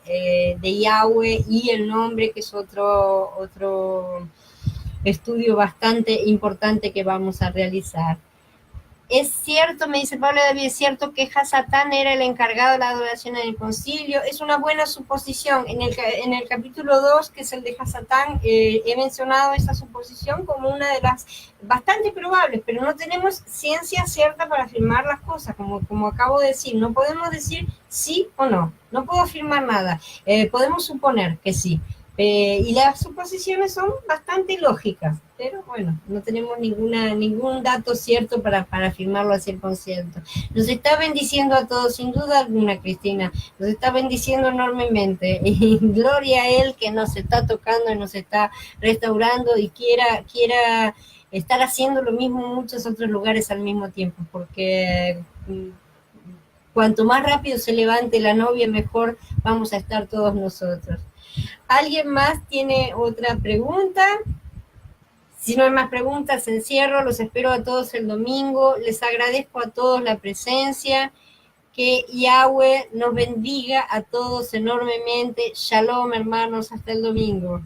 Yahweh y el nombre, que es otro estudio bastante importante que vamos a realizar. Es cierto, me dice Pablo David, es cierto que Hasatán era el encargado de la adoración en el concilio. Es una buena suposición. En el capítulo 2, que es el de Hasatán, he mencionado esa suposición como una de las bastante probables, pero no tenemos ciencia cierta para afirmar las cosas, como acabo de decir. No podemos decir sí o no. No puedo afirmar nada. Podemos suponer que sí. Y las suposiciones son bastante lógicas, pero bueno, no tenemos ningún dato cierto para afirmarlo al 100%. Nos está bendiciendo a todos, sin duda alguna, Cristina, nos está bendiciendo enormemente, y gloria a Él que nos está tocando y nos está restaurando y quiera estar haciendo lo mismo en muchos otros lugares al mismo tiempo, porque cuanto más rápido se levante la novia, mejor vamos a estar todos nosotros. ¿Alguien más tiene otra pregunta? Si no hay más preguntas, encierro. Los espero a todos el domingo. Les agradezco a todos la presencia. Que Yahweh nos bendiga a todos enormemente. Shalom, hermanos. Hasta el domingo.